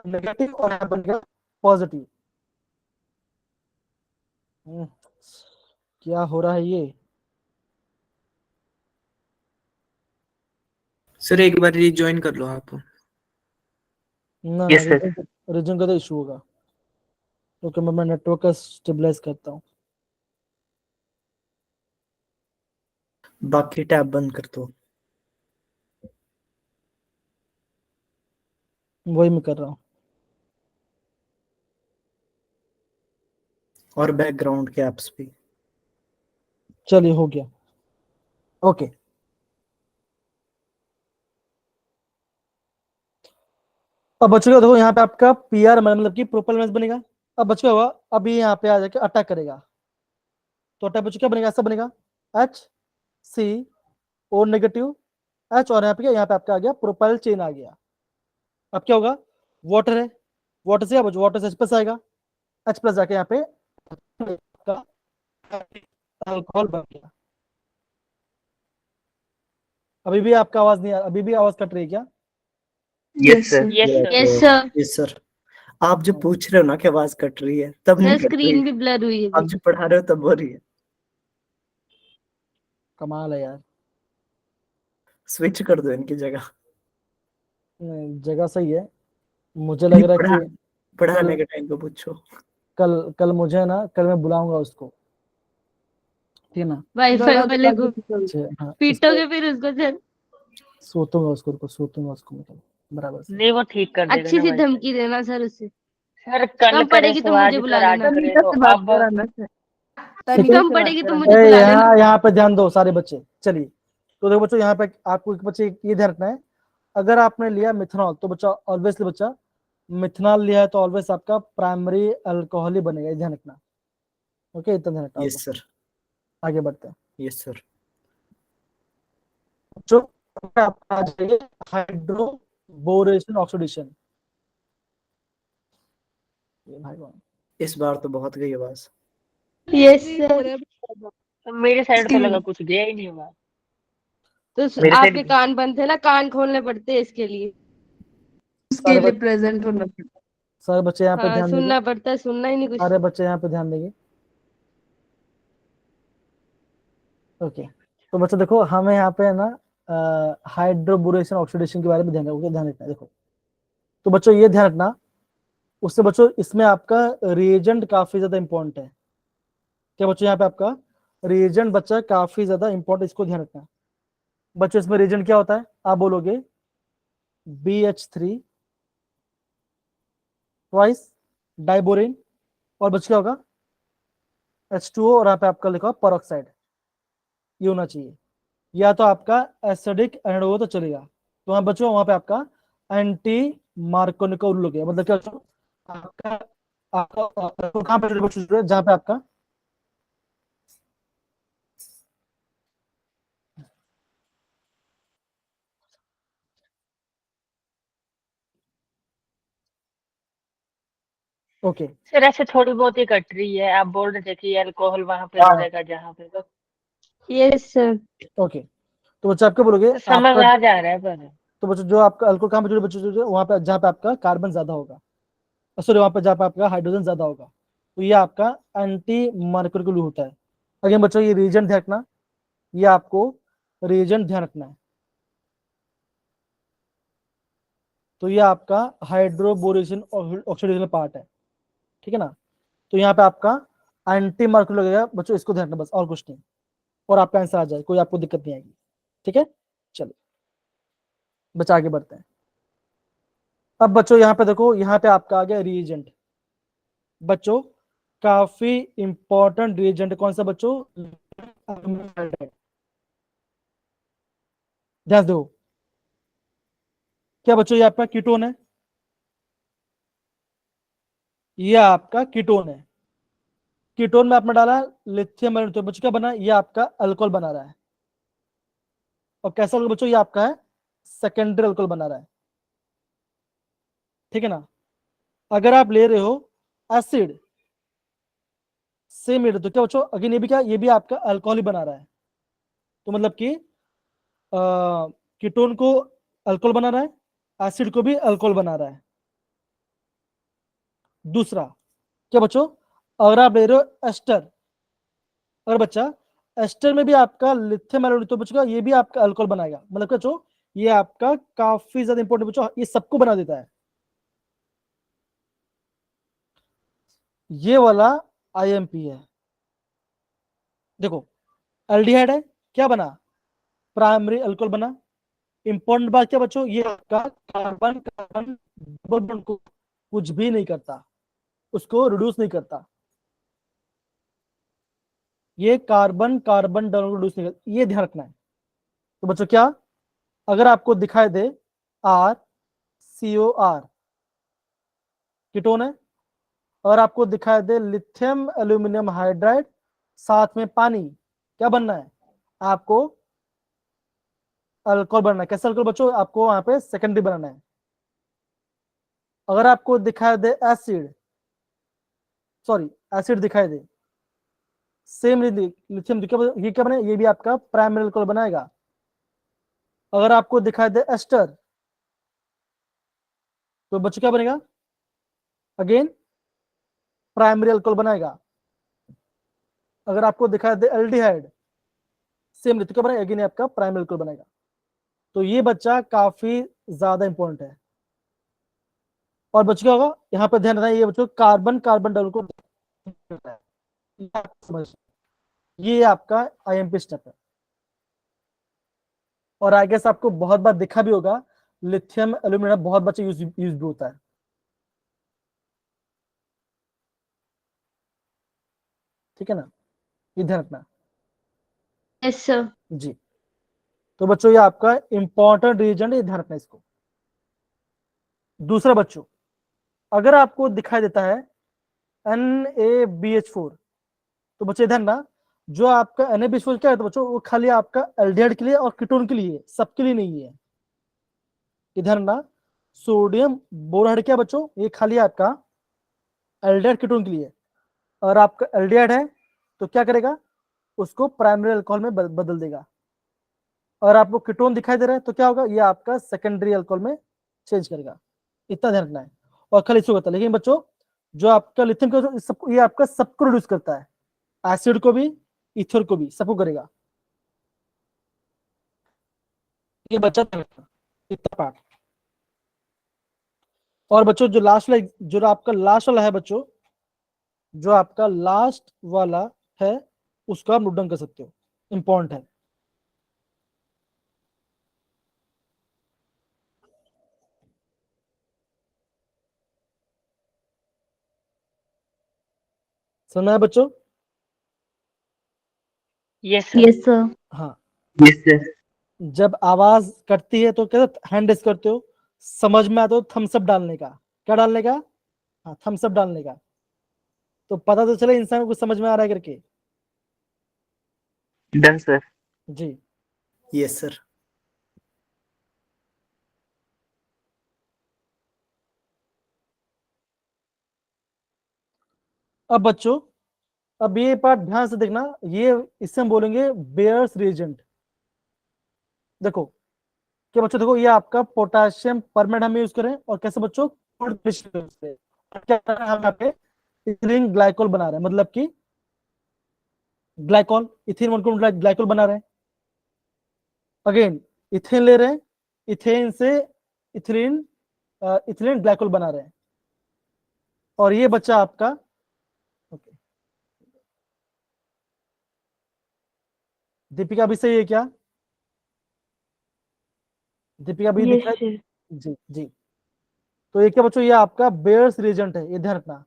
नेगेटिव और यहाँ बनेगा पॉजिटिव। क्या हो रहा है ये, सर एक बार रिज्वाइन कर लो आप। ना Yes, sir. रीजन का तो इशू होगा, क्योंकि मैं नेटवर्क का स्टेबलाइज करता हूँ। बाकी टैब बंद कर दो। वही मैं कर रहा हूँ। और बैकग्राउंड के एप्स भी। चलिए हो गया, ओके। अब बचेगा देखो, यहाँ पे आपका PR मतलब कि प्रोपेल मैच बनेगा। अब बचेगा हुआ, अभी यहाँ पे आ जाके अटैक करेगा, तो अटैक बच्चों क्या बनेगा, ऐसा बनेगा HCO नेगेटिव H, और यहाँ पे आपका आ गया प्रोपाइल चेन आ गया। अब क्या होगा, वाटर है, वाटर से वाटर से H प्लस आएगा, H प्लस जाके यहाँ पे अल्कोहल बन गया। अभी भी आपका आवाज नहीं आ रहा, अभी भी आवाज कट रही है क्या? Yes, sir. Yes sir. Yes sir, yes sir. आप जो पूछ रहे हो ना कि आवाज कट रही है, तब नहीं सर कट रही। स्क्रीन भी ब्लर हुई है आप जो पढ़ा रहे हो तब हो रही है। कमाल है यार, स्विच कर दो इनकी जगह। नहीं, जगह सही है, मुझे लग रहा है कि पढ़ाने के टाइम पे पूछो। कल मुझे ना, कल मैं बुलाऊंगा उसको, ठीक है ना, वाईफाई वाले को हाँ, पीटोगे फिर उसको सर, सोतूंगा उसको मैं कल, बराबर से। नहीं वो ठीक कर देगा अच्छी ना सी भाई। धमकी देना सर उसे, सर कल कम करे पड़ेगी सो तो मुझे आज बुला कर, आज लेना, करे तो अब। कम पड़ेगी तो मुझे बुला लेना। यहाँ पे ध्यान दो सारे बच्चे, चलिए। तो देखो बच्चों, यहाँ पे आपको एक बच्चे ये ध्यान रखना है, अगर आपने लिया मिथनॉल तो बच्चा ऑलवेज बच्चा मिथनॉल लिया है तो ऑलवेज आपका प्राइमरी अल्कोहल ही बनेगा, ये ध्यान रखना, ओके, इतना ध्यान रखना। Yes sir. आगे बढ़ते हैं, यस सर। जो आ जाइए हाइड्रोबोरेशन ऑक्सीडेशन, ये भाई बहन, इस बार तो बहुत गई आवाज। यस सर, मेरे साइड तो लगा कुछ गया ही नहीं होगा। तो मेरे आपके साइड कान बंद थे ना, कान खोलने पड़ते हैं इसके लिए, सारे बच्चे प्रेजेंट होना पड़ता सारे बच्चे यहाँ है। पे हाँ ध्यान देंगे, सुनना पड़ता है, सुनना ही नहीं कुछ। सारे बच्चे यहाँ पे ध्यान देंगे, ओके। तो बच्चों देखो, हमें यहाँ पे है ना हाइड्रोबोरेशन ऑक्सीडेशन के बारे में ध्यान रखना, है देखो। तो बच्चों ये ध्यान रखना, उससे बच्चों इसमें आपका रिएजेंट काफी ज्यादा इंपॉर्टेंट है, क्या बच्चों, यहाँ पे आपका रिएजेंट बच्चा काफी ज्यादा इंपॉर्टेंट, इसको ध्यान रखना। बच्चों इसमें रिएजेंट क्या होता है, आप बोलोगे BH3 ट्वाइस डाइबोरेन, और बच्चों क्या होगा H2O, और यहाँ पे आपका लिखा परऑक्साइड, ये होना चाहिए। या तो आपका एसिडिक एसिड हो तो चलेगा, तो वहां बच्चों वहां पे आपका एंटी मार्कोनिका रूल हो गया, मतलब क्या बच्चों? आपका आपका कहाँ पे जहाँ पे आपका ओके सर ऐसे थोड़ी बहुत ही कट रही है, आप बोल रहे थे कि अल्कोहल वहां पे जुड़ेगा जहाँ पे, तो यस सर। ओके। तो बच्चों आप क्या बोलोगे? समझ आपका आ जा रहा है पर तो बच्चों जो आपका अल्कोहल कहाँ पे जुड़े बच्चों, जो वहां पे जहाँ पे आपका कार्बन ज्यादा होगा, सॉरी वहां पे जहाँ पे आपका हाइड्रोजन ज्यादा होगा, तो ये आपका एंटी मर्क्यूरी होता है। अगेन बच्चों ये रीजन ध्यान रखना, ये आपको रीजन ध्यान रखना है। तो ये आपका हाइड्रोबोरेशन ऑक्सीडेशन पार्ट है, ठीक है ना। तो यहाँ पे आपका एंटी मर्क्यूरी लगेगा बच्चों, इसको ध्यान रखना बस, और कुछ नहीं, और आपका आंसर आ जाए, कोई आपको दिक्कत नहीं आएगी। ठीक है, चलो बच्चा आगे बढ़ते हैं। अब बच्चों यहाँ पे देखो, यहाँ पे आपका आ गया रिएजेंट। बच्चों काफी इंपॉर्टेंट रिएजेंट कौन सा बच्चों? ध्यान दो, क्या बच्चों ये आपका कीटोन है, ये आपका कीटोन है। कीटोन में आपने डाला लिथियम आयन, तो बच्चों क्या बना? ये आपका अल्कोहल बना रहा है। और कैसा अल्कोहल बच्चों? ये आपका है सेकेंडरी अल्कोहल बना रहा है, ठीक है ना। अगर आप ले रहे हो एसिड सेम, तो क्या बच्चों अगेन ये भी क्या, ये भी आपका अल्कोहल ही बना रहा है। तो मतलब कि कीटोन को अल्कोहल बना रहा है, एसिड को भी अल्कोहल बना रहा है। दूसरा क्या बच्चों, अगर आप ले रहे हो एस्टर, अगर बच्चा एस्टर में भी आपका लिथियम आयोडाइड, तो बच्चों ये भी आपका अल्कोहल बनाएगा। मतलब क्या बच्चों, ये आपका काफी ज्यादा इंपॉर्टेंट बच्चों, ये सबको बना देता है। ये वाला आईएमपी है। देखो एल्डिहाइड है, क्या बना? प्राइमरी अल्कोहल बना। इंपॉर्टेंट बात क्या बच्चों, ये आपका कार्बन कार्बन डबल बॉन्ड को कुछ भी नहीं करता, उसको रिड्यूस नहीं करता। ये carbon carbon double bond reduce नहीं करता, ये ध्यान रखना है। तो बच्चों क्या, अगर आपको दिखाई दे R C O R ketone है, और आपको दिखाई दे लिथियम एल्यूमिनियम हाइड्राइड साथ में पानी, क्या बनना है आपको? अल्कोहल बनना है। कैसा अल्कोहल बच्चों? आपको वहां पे सेकेंडरी बनाना है। अगर आपको दिखाई दे एसिड, सॉरी एसिड दिखाई दे सेम लिथियम, ये क्या बने? ये भी आपका प्राइमरी अल्कोहल बनाएगा। अगर आपको दिखाई दे एस्टर, तो बच्चों क्या बनेगा? अगेन प्राइमरी अल्कोहल बनाएगा। अगर आपको दिखाई दे एल्डिहाइड सेम, तो क्या बनेगा? अगेन आपका प्राइमरी अल्कोहल बनेगा। तो ये बच्चा काफी ज्यादा इंपॉर्टेंट है। और बच्चों क्या होगा यहाँ पे ध्यान रखना, ये बच्चों कार्बन कार्बन डबल को, ये आपका आईएमपी स्टेप है। और आई गेस आपको बहुत बार दिखा भी होगा, लिथियम एल्यूमिनियम बहुत बच्चे यूज भी होता है। ठीक है ना, ये ध्यान रखना यस सर। जी। तो बच्चों ये आपका इंपॉर्टेंट रीजन है, ये ध्यान रखना इसको। दूसरा बच्चों, अगर आपको दिखाई देता है NaBH4, तो बच्चे ध्यान रखना, जो आपका NaBH4 क्या है, तो बच्चों वो खाली आपका एल्डिहाइड के लिए और कीटोन के लिए, सबके लिए नहीं है। ये ध्यान रखना, सोडियम बोराइड क्या बच्चों, ये खाली आपका एल्डिहाइड कीटोन के लिए। और आपका एल्डिहाइड है तो क्या करेगा? उसको प्राइमरी अल्कोहल में बदल देगा। और आपको कीटोन दिखाई दे रहा है तो क्या होगा? ये आपका सेकेंडरी अल्कोहल में चेंज करेगा। इतना ध्यान रखना है। और खाली इसको करता है, लेकिन बच्चों जो आपका लिथियम का सबको, ये आपका सबको रिड्यूस करता है, एसिड को भी इथर को भी, सबको करेगा। ये बच्चा इतना पार्ट। और बच्चों जो लास्ट वाला, जो आपका लास्ट वाला है बच्चों, जो आपका लास्ट वाला है उसको आप नोट डाउन कर सकते हो, इंपॉर्टेंट है। समझ में आया बच्चों? Yes sir. Yes sir. हाँ, यस सर। जब आवाज कटती है तो कैसे हैंड रेस करते हो? समझ में आता हो थम्स अप डालने का, क्या डालने का? हाँ थम्स अप डालने का। तो पता तो चले इंसान को कुछ समझ में आ रहा है करके। Done sir. जी, यस सर। अब बच्चों, अब ये पार्ट ध्यान से देखना, ये इससे हम बोलेंगे बेयर्स रिएजेंट। देखो क्या बच्चों, देखो ये आपका पोटाशियम परमेट हम यूज करें, और कैसे बच्चों, क्या कर रहे हैं हम यहाँ पे, इथिलीन ग्लाइकोल बना रहे हैं, मतलब कि ग्लाइकोल, इथिलीन ग्लाइकोल बना रहे हैं। अगेन इथेन ले रहे हैं, इथेन से इथिलीन इथिलीन ग्लाइकोल बना रहे हैं, और ये बच्चा आपका, ओके, दीपिका भी सही है क्या? दीपिका भी यस दिख रहा है? सर। जी जी। तो ये क्या बच्चों, ये आपका बेयर्स रिएजेंट है, ये ध्यान रखना।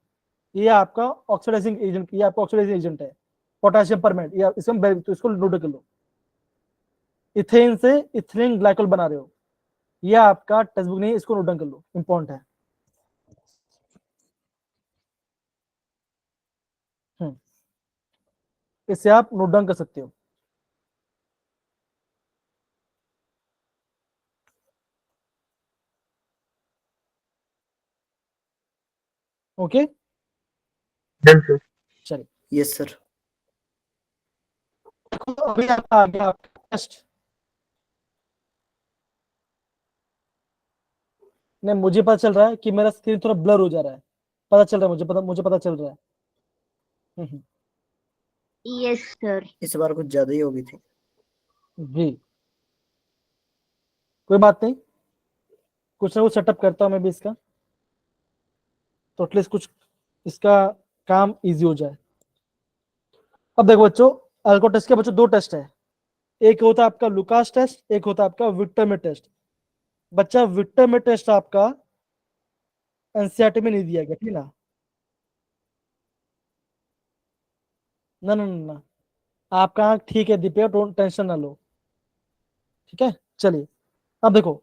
ये आपका ऑक्सीडाइजिंग एजेंट, ये आपका ऑक्सीडाइजिंग एजेंट है, पोटेशियम परमेट, ये इसमें तो इसको नोट कर लो। इथेन से इथिलीन ग्लाइकोल बना रहे हो, ये आपका टेक्स्ट बुक नहीं है, इसको नोट डाउन कर लो, इंपॉर्टेंट है। इससे आप नोट डाउन कर सकते हो। Okay, done sir. चलिए। Yes sir. देखो अभी आपका आ गया आपका टेस्ट। नहीं, मुझे पता चल रहा है कि मेरा स्क्रीन थोड़ा ब्लर हो जा रहा है, पता चल रहा है, मुझे पता चल रहा है। हम्म, यस सर। इस बार कुछ ज्यादा ही होगी थी। जी, कोई बात नहीं, कुछ ना कुछ सेटअप करता हूँ मैं भी इसका, तो एटलीस्ट कुछ इसका काम इजी हो जाए। अब देखो बच्चों, अल्को टेस्ट के बच्चों दो टेस्ट है, एक होता है आपका लुकास टेस्ट, एक होता है आपका विक्टर में टेस्ट। बच्चा विक्टर में टेस्ट आपका एनसीईआरटी में नहीं दिया गया, ठीक ना? ना ना ना ना, आपका ठीक है दीपिका, टेंशन ना लो, ठीक है। चलिए, अब देखो,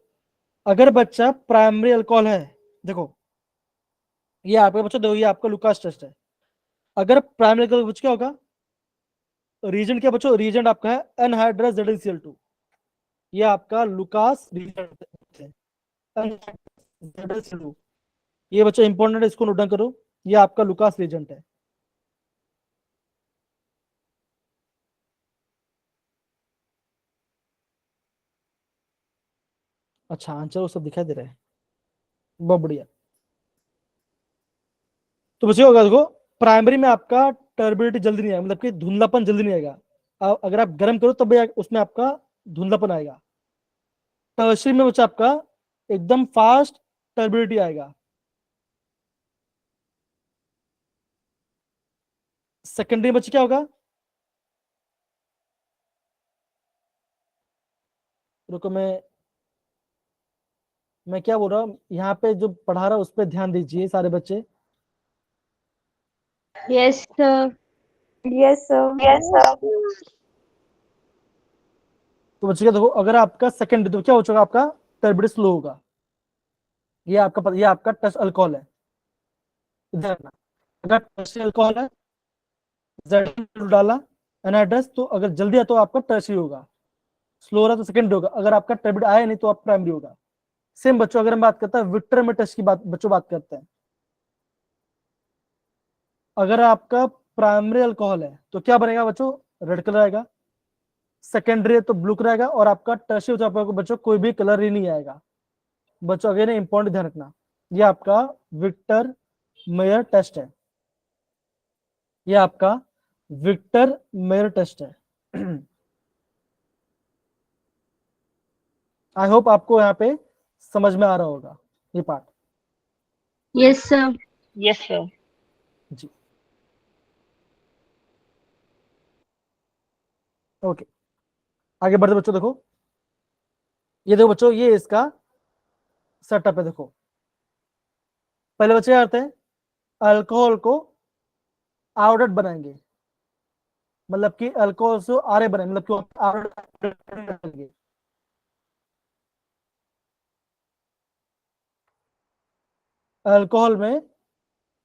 अगर बच्चा प्राइमरी अल्कोहल है, देखो ये आपका बच्चा, देखो ये आपका लुकास टेस्ट है। अगर प्राइमरी अल्कोहल बच्चा क्या होगा, रीजेंट क्या बच्चों, रीजेंट आपका है एनहाइड्रस ZnCl2, ये आपका लुकास रीजेंट है, ZnCl2। ये बच्चा इंपॉर्टेंट है, इसको नोट डाउन करो, ये आपका लुकास रीजेंट है। अच्छा, आंसर वो सब दिखाई दे रहा है, बहुत बढ़िया। तो बच्चों होगा, देखो प्राइमरी में आपका टर्बिडिटी जल्दी नहीं आएगा, मतलब कि धुंधलापन जल्दी नहीं आएगा। अगर आप गर्म करो तब भी उसमें आपका धुंधलापन आएगा। टर्शरी में बच्चा आपका एकदम फास्ट टर्बिडिटी आएगा। सेकेंडरी में बच्चे क्या होगा, रुको मैं क्या बोल रहा हूँ, यहाँ पे जो पढ़ा रहा है उस पर ध्यान दीजिए सारे बच्चे। Yes sir. Yes sir. तो बच्चे क्या देखो, अगर आपका सेकेंडरी तो क्या हो चुका, आपका टर्बिडिटी स्लो होगा। ये आपका टेस्ट अल्कोहल है, इधर रखना। अगर टेस्ट अल्कोहल है, Z डाला एनहाइड्रस, तो अगर जल्दी है तो आपका टर्शरी होगा, स्लो रहा तो सेकेंडरी होगा, अगर आपका टर्बिड आया नहीं तो आप प्राइमरी होगा। सेम बच्चों, अगर हम बात करते हैं विक्टर में टेस्ट की बात करते हैं, अगर आपका प्राइमरी अल्कोहल है तो क्या बनेगा बच्चों, रेड कलर आएगा। सेकेंडरी है तो ब्लू कलर आएगा, और आपका टर्शरी तो आपको बच्चों कोई भी कलर ही नहीं आएगा। बच्चों अगेन इंपॉर्टेंट ध्यान रखना, ये आपका विक्टर मेयर टेस्ट है, ये आपका विक्टर मेयर टेस्ट है। आई होप आपको यहाँ पे समझ में आ रहा होगा ये part. Yes sir. Yes sir. जी, ओके, आगे बढ़ते बच्चों। देखो ये देखो बच्चों, ये इसका सेटअप है। देखो पहले बच्चे क्या करते हैं, अल्कोहल को आयोडेट बनाएंगे, मतलब कि अल्कोहल से आरे बनाएंगे, मतलब कि आयोडेट, अल्कोहल में,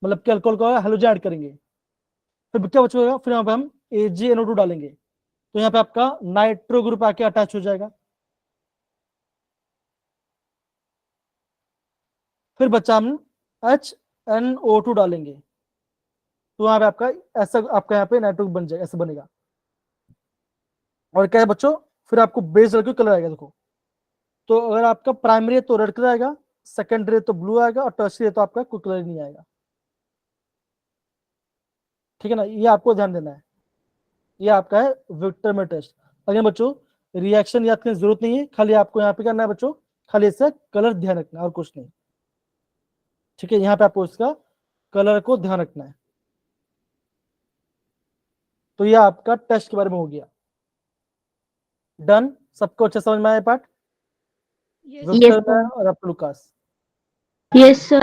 मतलब कि अल्कोहल को हेलोजन ऐड करेंगे। फिर क्या बचेगा, फिर यहाँ पे हम AgNO2 डालेंगे, तो यहाँ पे आपका नाइट्रो ग्रुप आके अटैच हो जाएगा। फिर बच्चा हम HNO2 डालेंगे, तो वहां पे आपका ऐसा आपका यहाँ पे नेटवर्क बन जाएगा, ऐसा बनेगा। और क्या है बच्चों, फिर आपको बेस कलर कलर आएगा। देखो, तो अगर आपका प्राइमरी है तो रेड कलर आएगा, सेकेंडरी है तो ब्लू आएगा, और टर्शरी है तो आपका कोई कलर नहीं आएगा। ठीक है ना, ये आपको ध्यान देना है। ये आपका है वेक्टर में टेस्ट। अगर बच्चों रिएक्शन याद करने की जरूरत नहीं है, खाली आपको यहाँ पे करना है बच्चों, खाली इससे कलर ध्यान रखना है और कुछ नहीं। ठीक है, यहाँ पे आपको इसका कलर को ध्यान रखना है। तो ये आपका टेस्ट के बारे में हो गया। डन, सबको अच्छा समझ में आया पार्ट? Yes, Victor sir. और अब लुकास। Yes, sir.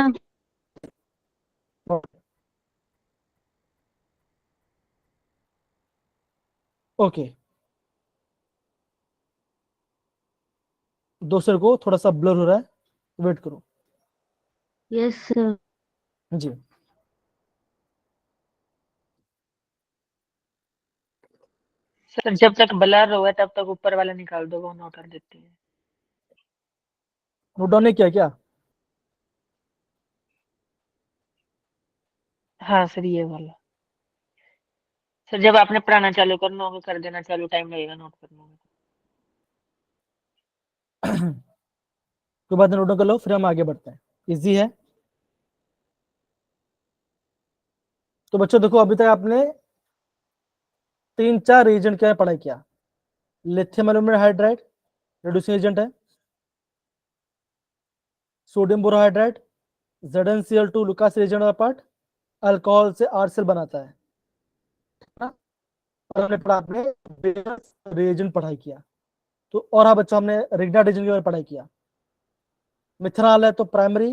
ओके, दूसरे को थोड़ा सा ब्लर हो रहा है, वेट करो। Yes, sir. जी, सर जब तक ब्लर हुआ तब तक ऊपर वाला निकाल दो, वो नोट कर देती है। नोट डाउन नहीं किया क्या? हाँ सर, ये वाला। सर जब आपने पढ़ाना चालू करना होगा कर देना चालू, टाइम लगेगा नोट करने में। कोई बात नहीं, नोट डाउन कर लो, फिर हम आगे बढ़ते हैं। इजी है। तो बच्चों देखो, अभी तक आपने 3-4 एजेंट क्या पढ़ाई किया। Lithium aluminium hydride reducing agent है, sodium borohydride ZnCl2 Lucas agent का पार्ट, अल्कोहल से आरसेल बनाता है ना? और हमने पढ़ा, आपने रिएजेंट पढ़ाई किया। तो और हाँ बच्चों, हमने रिग्नाइट एजेंट के बारे में पढ़ाई किया। मिथेनॉल है तो प्राइमरी,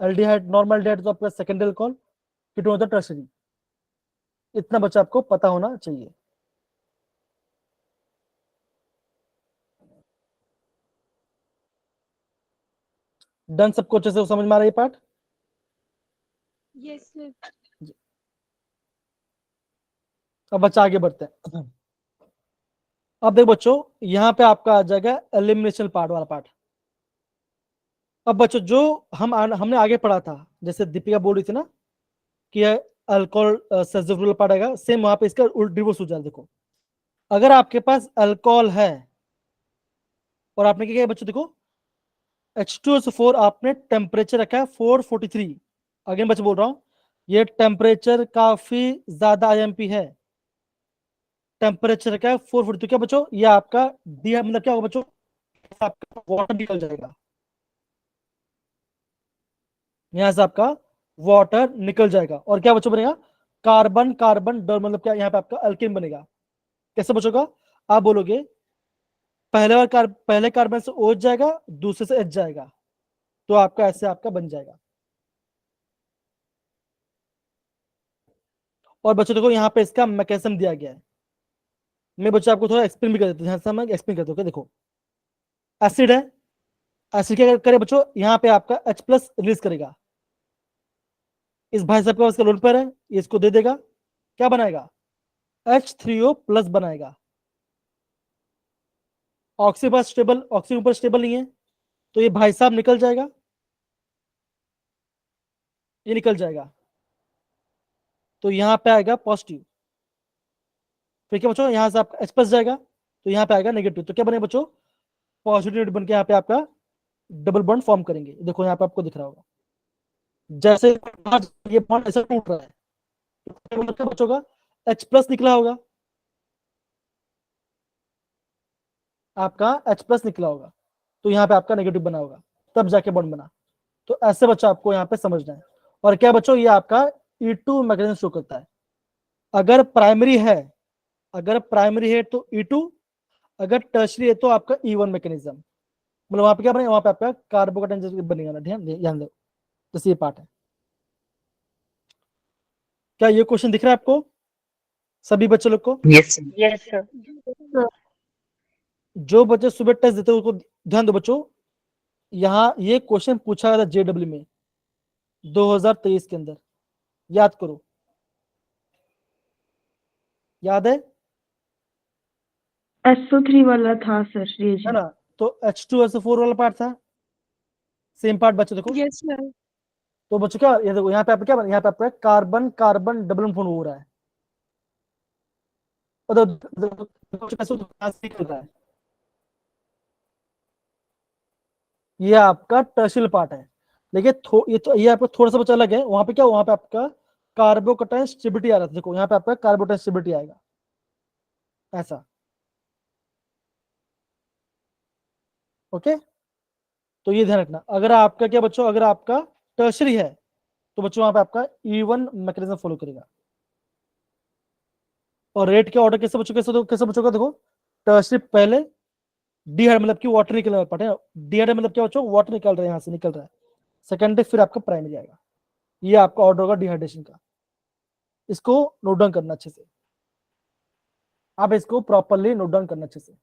एल्डिहाइड नॉर्मल एल्डिहाइड तो आपका सेकेंडरी अल्कोहल, कीटोन होता है टर्शरी। इतना बच्चा आपको पता होना चाहिए। डन, सबको अच्छे से समझ में आ रहा है ये पार्ट? Yes, sir. अब बच्चा आगे बढ़ते हैं। अब देखो बच्चों, यहां पे आपका आ जाएगा एलिमिनेशन पार्ट वाला पार्ट। अब बच्चों जो हमने आगे पढ़ा था, जैसे दीपिका बोल रही थी ना कि अल्कोहल सल्फ्यूरिक पार्ट आएगा, सेम वहां पे इसका रिवर्स हो जाएगा। देखो, अगर आपके पास अल्कोहल है और आपने क्या किया बच्चों, देखो H2SO4 आपने टेम्परेचर रखा है 443। अगेन बच्चे बोल रहा हूं, ये टेम्परेचर काफी ज्यादा IMP है। टेम्परेचर क्या है 440। तो क्या बच्चों, ये आपका डी मतलब क्या होगा बच्चों, आपका वाटर निकल जाएगा, यहां से आपका वाटर निकल जाएगा। और क्या बच्चों बनेगा, कार्बन कार्बन डबल, मतलब क्या, यहाँ पे आपका अल्केन बनेगा। कैसे बच्चों का, आप बोलोगे पहले कार्बन से OH जाएगा, दूसरे से H जाएगा, तो आपका ऐसे आपका बन जाएगा। और बच्चों देखो, यहाँ पे इसका मैकेनिज्म दिया गया है। मैं बच्चों आपको थोड़ा एक्सप्लेन भी कर देता हूँ, ध्यान से मैं एक्सप्लेन करता हूँ। देखो, एसिड है, एसिड क्या करे बच्चों, यहाँ पे आपका H+ रिलीज करेगा। इस भाई साहब के पास लोन पर है, ये इसको दे देगा, क्या बनाएगा, H3O+ बनाएगा। ऑक्सीजन पर स्टेबल, ऑक्सीजन ऊपर स्टेबल नहीं है, तो ये भाई साहब निकल जाएगा, ये निकल जाएगा, तो यहाँ पे आएगा पॉजिटिव। फिर क्या बच्चों, यहाँ से आपका H+ जाएगा, तो यहाँ पे आएगा नेगेटिव। तो क्या बने बच्चों, पॉजिटिव बन के यहाँ पे आपका डबल बॉन्ड फॉर्म करेंगे। देखो यहाँ पे आपको दिख रहा होगा, जैसे ये बॉन्ड ऐसा टूट रहा है, तो मतलब बच्चों का H+ निकला होगा, आपका H+ निकला होगा, तो यहाँ पे आपका नेगेटिव बना होगा, तब जाके बॉन्ड बना। तो ऐसे बच्चों आपको यहाँ पे समझना है। और क्या बच्चों, ये आपका E2 मैकेनिज्म शो करता है। अगर प्राइमरी है, तो E2, अगर टर्शरी है तो आपका E1 मैकेनिज्म। मतलब वहां पे क्या बनेगा, वहां पे आपका कार्बोकेटाइन बनेगा ना, ध्यान दो, जैसे ये पार्ट है। क्या ये क्वेश्चन दिख रहा है आपको सभी बच्चों लोग को? Yes, sir. Yes sir. Sir. जो बच्चे सुबह टेस्ट देते हैं उनको ध्यान दो बच्चों, यहाँ ये क्वेश्चन पूछा गया था JW में 2023 के अंदर, याद करो, याद है SO3 वाला था सर, है रिएजेंट। ना? तो H2SO4 वाला पार्ट था, सेम पार्ट बच्चे देखो, यस सर। तो बच्चों क्या ये देखो यहाँ पे आपका क्या बना, यहाँ पे आपका कार्बन कार्बन डबल बॉन्ड हो रहा है। और कैसे निकल रहा है, ये आपका टर्शियल पार्ट है। लेकिन ये आपका थोड़ा सा बच्चा अलग है। वहां पे क्या, वहां पे आपका कार्बोकटायन स्टेबिलिटी आ रहा था। देखो यहाँ पे आपका कार्बोकटायन स्टेबिलिटी आएगा ऐसा। ओके, तो ये ध्यान रखना। अगर आपका क्या बच्चों, अगर आपका टर्शरी है तो बच्चों वहां पे आपका E1 मैकेनिज्म फॉलो करेगा। और रेट के ऑर्डर कैसे बच्चों, कैसे बच्चों का देखो, टर्शरी पहले डीहाइड मतलब कि वाटर निकलने पार्ट है। डीहाइड मतलब क्या बच्चों, वाटर निकल रहा है, यहाँ से निकल रहा है। सेकेंडरी फिर आपका प्राइमरी आएगा। ये आपका ऑर्डर होगा डिहाइड्रेशन का। इसको नोट डाउन करना अच्छे से, आप इसको प्रॉपरली नोट डाउन करना अच्छे से।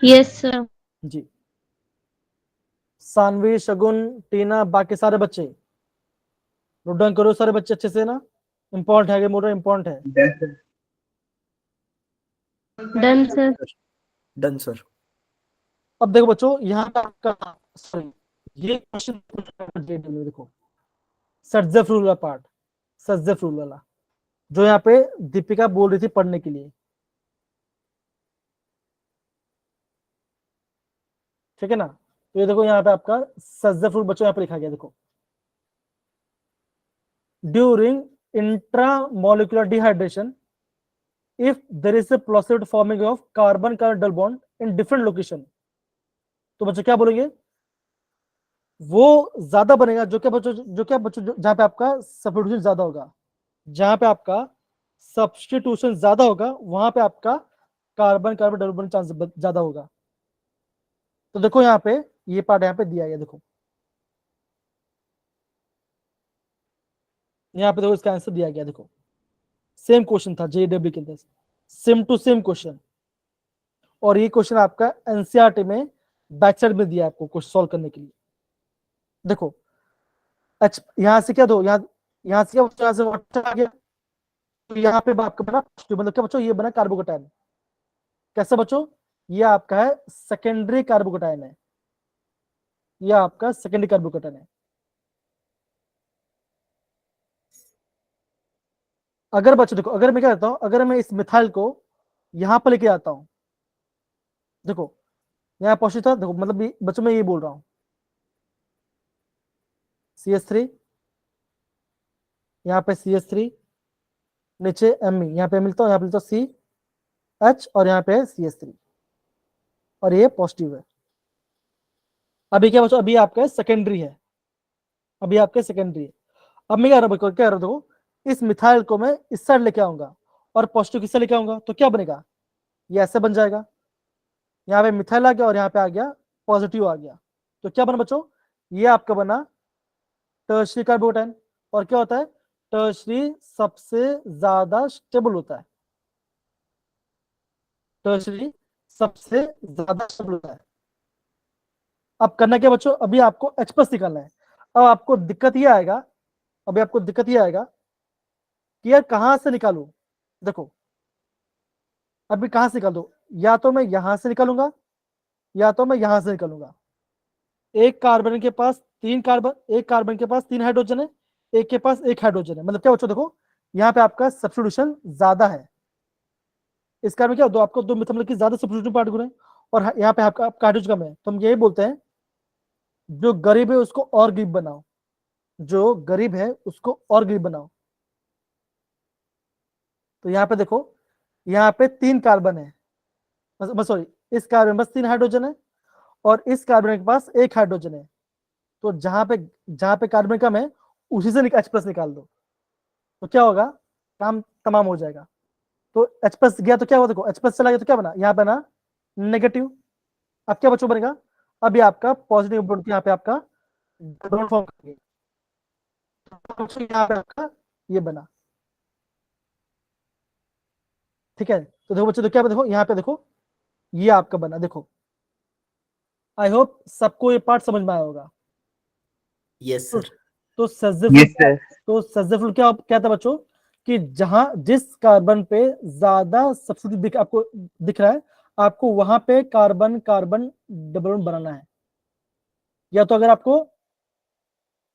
Yes sir. जी, सानवी, शगुन, टीना, बाकी सारे बच्चे नोट डाउन करो, सारे बच्चे अच्छे से ना। इंपॉर्टेंट है, मोटर इंपॉर्टेंट है। Done, sir. Done sir. Done sir. अब देखो बच्चों, यहाँ पे आपका सॉरी, ये क्वेश्चन देखो, सर्जफ रूल वाला पार्ट, सर्जफ रूल वाला जो यहाँ पे दीपिका बोल रही थी पढ़ने के लिए, ठीक है ना। तो ये देखो यहाँ पे आपका सर्जफ रूल बच्चों यहाँ पे लिखा गया, देखो during intramolecular dehydration if there is a possibility forming of carbon carbon double bond in different location, तो बच्चों क्या बोलेंगे, वो ज्यादा बनेगा जो क्या बच्चों, जहां पे आपका सब्स्टिट्यूशन ज्यादा होगा। जहां पे आपका सब्स्टिट्यूशन ज्यादा होगा वहां पे आपका carbon carbon double bond chance ज्यादा होगा। तो देखो यहाँ पे ये पार्ट यहाँ पे दिया गया, देखो यहाँ पे देखो इसका आंसर दिया गया। देखो सेम क्वेश्चन था JW के अंदर, सेम टू सेम क्वेश्चन। और ये क्वेश्चन आपका एनसीईआरटी में बैक साइड में दिया है आपको क्वेश्चन सॉल्व करने के लिए। देखो यहाँ से क्या दो, यहाँ से क्या, यहाँ से वाटर आ गया, तो यहाँ पे आपका बना मतलब क्या बच्चों, ये बना कार्बोकटायन। कैसे बच्चों, ये आपका है सेकेंडरी कार्बोकटायन है, ये आपका सेकेंडरी कार्बोकटायन है। अगर बच्चों देखो, अगर मैं क्या करता हूं, अगर मैं इस मिथाइल को यहां पर लेके आता हूं, देखो यहाँ पॉजिटिव था, देखो मतलब बच्चों मैं ये बोल रहा हूं CH3, यहाँ पे CH3, नीचे Me, यहाँ पे मिलता हूँ, यहाँ पे मिलता CH और यहाँ पे CH3 और ये पॉजिटिव है। अभी क्या बच्चों, अभी आपका सेकेंडरी है, अभी आपके सेकेंडरी है। अब मैं क्या कर रहा हूँ, देखो इस मिथाइल को मैं इस साइड लेके आऊंगा और पॉजिटिव किससे लेके आऊंगा, तो क्या बनेगा, ये ऐसे बन जाएगा। यहाँ पे मिथाइल आ गया और यहाँ पे आ गया पॉजिटिव आ गया, तो क्या बना बच्चों, ये आपका बना टर्शरी कार्बोकटायन। और क्या होता है, टर्शरी सबसे ज्यादा स्टेबल होता है, टर्शरी सबसे ज्यादा स्टेबल होता है। अब करना क्या बच्चों, अभी आपको H+ निकालना है। अब आपको दिक्कत ये आएगा, अभी आपको दिक्कत ये आएगा कि यार कहां से निकालूं। देखो अभी कहां से निकाल दो, या तो मैं यहां से निकालूंगा या तो मैं यहां से निकालूंगा। एक कार्बन के पास 3 कार्बन, एक कार्बन के पास 3 हाइड्रोजन है, एक के पास 1 हाइड्रोजन है। मतलब क्या बच्चों, देखो यहाँ पे आपका सब्स्टिट्यूशन ज्यादा है। इस कारण क्या दो आपको दो मतलब कि ज्यादा सब्स्टिट्यूशन पार्ट गुण है और यहाँ पे आपका हाइड्रोजन कम है। तो हम यही बोलते हैं जो गरीब है उसको और गरीब बनाओ, जो गरीब है उसको और गरीब बनाओ। तो यहाँ पे देखो, यहाँ पे 3 कार्बन है, बस सॉरी, इस कार्बन बस 3 हाइड्रोजन है और इस कार्बन के पास 1 हाइड्रोजन है। तो जहां पे कार्बन कम है उसी से H+ निकाल दो, तो क्या होगा, काम तमाम हो जाएगा। तो H+ गया तो क्या हुआ, देखो H+ चला गया तो क्या बना, यहाँ बना नेगेटिव। अब क्या बच्चों बनेगा, अभी आपका पॉजिटिव बॉन्ड यहाँ पे आपका डबल फॉर्म करेंगे, यहाँ पे आपका ये बना, ठीक है। तो देखो बच्चों, तो क्या देखो यहाँ पे देखो ये आपका बना। देखो आई होप सबको ये पार्ट समझ में आया होगा। Yes sir. तो Yes, sir. सब्स्टिट्यूट क्या था बच्चों, कि जहां जिस कार्बन पे ज्यादा सब्स्टिट्यूट आपको दिख रहा है, आपको वहां पे कार्बन कार्बन डबल बॉन्ड बनाना है। या तो अगर आपको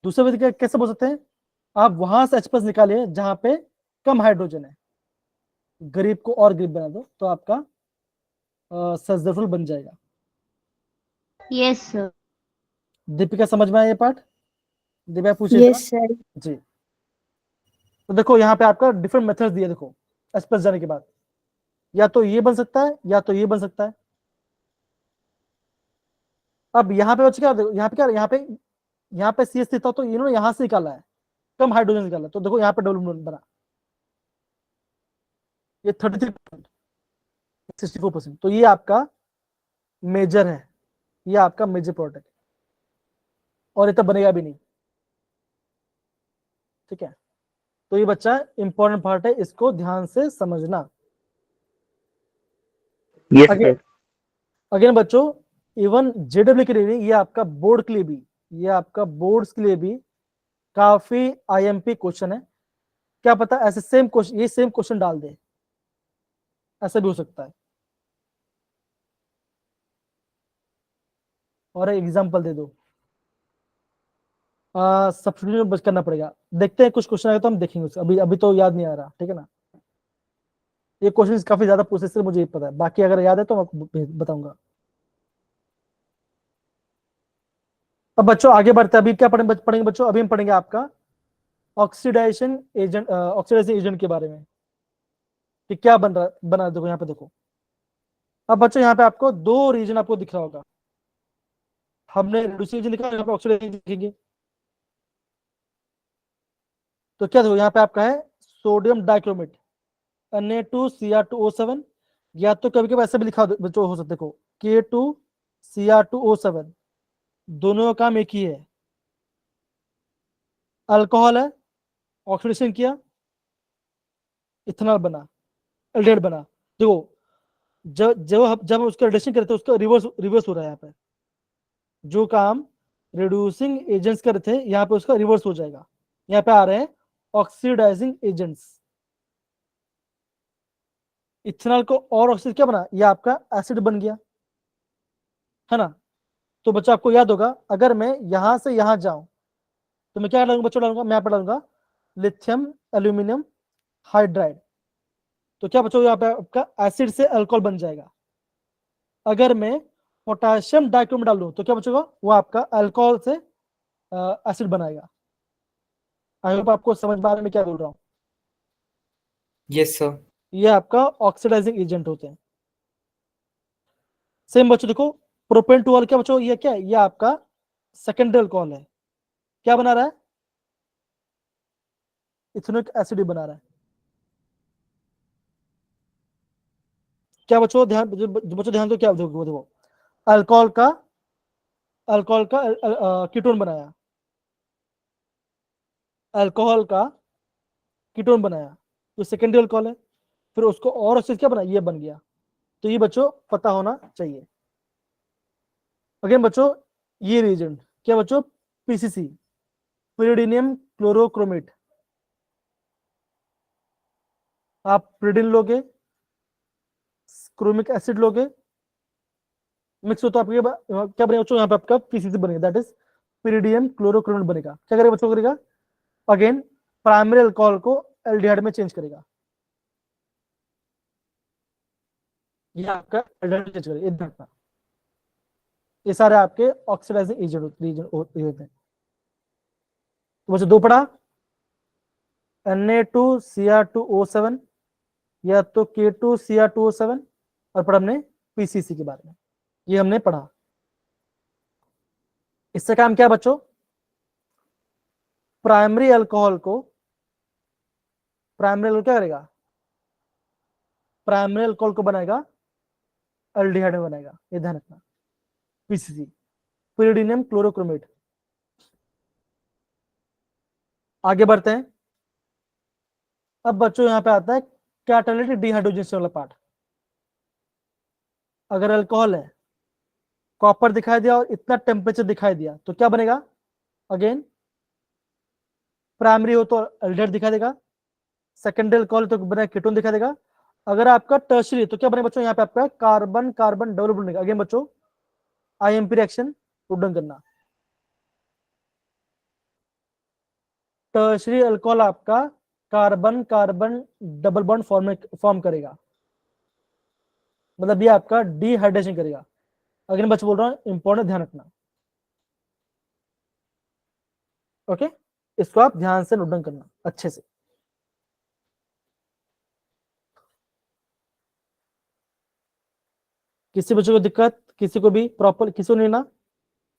दूसरे विधि कैसे बोल सकते हैं, आप वहां से H+ निकालिए जहां पे कम हाइड्रोजन है, गरीब को और गरीब बना दो तो आपका सल्फर बन जाएगा। Yes, sir. दीपिका समझ में आया ये पार्ट? दीपिका पूछिए Yes, sir. जी। तो देखो यहाँ पे आपका डिफरेंट मेथड्स दिए, देखो H+ जाने के बाद या तो ये बन सकता है या तो ये बन सकता है। अब यहाँ पे बच्चे क्या, यहाँ पे क्या, यहाँ पे CH था तो इन्होंने यहाँ से निकाला है, कम हाइड्रोजन निकाला, तो देखो यहाँ पे डबल बॉन्ड बना, ये 33%, 64%, तो ये आपका मेजर है, ये आपका मेजर प्रोडक्ट, और ये तो बनेगा भी नहीं, ठीक है। तो ये बच्चा इंपॉर्टेंट पार्ट है, इसको ध्यान से समझना। Yes, again sir. अगेन बच्चों, इवन JEE के लिए भी, ये आपका बोर्ड के लिए भी, ये आपका बोर्ड्स के लिए भी काफी IMP क्वेश्चन है। क्या पता ऐसे सेम क्वेश्चन, ये सेम क्वेश्चन डाल दे, ऐसा भी हो सकता है। और एक एग्जांपल दे दो, सब्स्टिट्यूशन बस करना पड़ेगा, देखते हैं कुछ क्वेश्चन आएगा तो हम देखेंगे उसका, अभी अभी तो याद नहीं आ रहा, ठीक है ना। ये क्वेश्चन काफी ज्यादा पूछे, इसलिए मुझे ये पता है, बाकी अगर याद है तो मैं बताऊंगा। अब बच्चों आगे बढ़ते हैं, अभी क्या पढ़ेंगे बच्चों, अभी हम पढ़ेंगे आपका ऑक्सीडाइजेशन एजेंट के बारे में कि क्या बना देखो यहाँ पे देखो। अब बच्चों यहाँ पे आपको दो रीजन आपको दिख रहा होगा, हमने रिड्यूसिंग एजेंट लिखा, यहाँ पे ऑक्सीडाइजिंग लिखेंगे। तो क्या देखो यहाँ पे आपका है सोडियम डाइक्रोमेट Na2Cr2O7, या तो कभी कभी ऐसे भी लिखा बच्चों हो सकता है, देखो K2Cr2O7, दोनों का काम एक ही है, अल्कोहल है, ऑक्सीडेशन किया, इथेनॉल बना, एल्डिहाइड बना। देखो जब हम उसका रिडक्शन करते हैं, उसका रिवर्स हो रहा है, यहाँ पे जो काम रिड्यूसिंग एजेंट्स कर रहे थे यहाँ पे उसका रिवर्स हो जाएगा, यहाँ पे आ रहे हैं ऑक्सीडाइजिंग एजेंट्स। इथेनॉल को और ऑक्सीजन क्या बना, ये आपका एसिड बन गया, है ना। तो बच्चों आपको याद होगा, अगर मैं यहां से यहां जाऊं तो मैं क्या डालूंगा बच्चों, डालूंगा मैं यहाँ पे डालूंगा लिथियम एल्यूमिनियम हाइड्राइड, तो क्या बच्चों यहाँ पे आपका एसिड से अल्कोहल बन जाएगा। अगर मैं पोटेशियम डाइक्रोमेट डाल दूं तो क्या बचेगा, वो आपका अल्कोहल से एसिड बनाएगा। आई होप आपको समझ में आ रहा है मैं क्या बोल रहा हूँ। Yes sir. ये आपका ऑक्सीडाइजिंग एजेंट होते हैं। सेम बच्चों देखो प्रोपेन टू क्या बच्चों, ये क्या है, ये आपका सेकेंडरी अल्कोहल है, क्या बना रहा है, इथेनोइक एसिड बना रहा है। क्या बच्चों ध्यान, बच्चों ध्यान दो, क्या देखो अल्कोहल का कीटोन बनाया, अल्कोहल का कीटोन बनाया, तो सेकेंडरी अल्कोहल है, फिर उसको और चीज क्या बना, ये बन गया। तो ये बच्चों पता होना चाहिए। अगेन बच्चों ये रीजन क्या बच्चों, PCC, pyridinium क्लोरोक्रोमेट, आप pyridine लोगे, क्रोमिक एसिड लोगे, मिक्स हो तो आपके क्या बनेगा बच्चों, यहाँ पे आपका PCC बनेगा, दैट इज pyridium क्लोरोक्रोमेट बनेगा। क्या करेगा बच्चों, करेगा अगेन प्राइमरी अल्कोहल को एल्डिहाइड में चेंज करेगा, ये आपका एल्डिहाइड में चेंज करेगा, इधर का। ये सारे आपके ऑक्सीडाइजिंग एजेंट होते हैं। तो बच्चों दो पढ़ा, Na2Cr2O7 या तो K2Cr2O7, और पढ़ा हमने PCC के बारे में, ये हमने पढ़ा। इससे काम क्या बच्चों, प्राइमरी अल्कोहल क्या करेगा, प्राइमरी अल्कोहल को बनाएगा, एल्डिहाइड में बनाएगा, ये ध्यान रखना। PCC, pyridinium chlorochromate. आगे बढ़ते हैं। अब बच्चों यहां पे आता है कैटालिटिक डिहाइड्रोजनेशन वाला पार्ट। अगर अल्कोहल है, कॉपर दिखाई दिया और इतना टेम्परेचर दिखाई दिया तो क्या बनेगा, अगेन प्राइमरी हो तो एल्डिहाइड दिखा देगा, सेकेंडरी अल्कोहल तो बनेगा कीटोन दिखा देगा। अगर आपका टर्शियरी तो क्या बनेगा बच्चों, यहाँ पे आपका कार्बन कार्बन डबल बॉन्ड बनेगा। अगेन बच्चों IMP रिएक्शन उडन करना। टर्शरी अल्कोहल आपका carbon carbon double bond form करेगा, मतलब ये आपका डिहाइड्रेशन करेगा। अगर मैं बच्चे बोल रहा हूँ इंपॉर्टेंट, ध्यान रखना। ओके, इसको आप ध्यान से नोट डाउन करना अच्छे से। किसी बच्चे को दिक्कत, किसी को भी प्रॉपर, किसी को नहीं ना?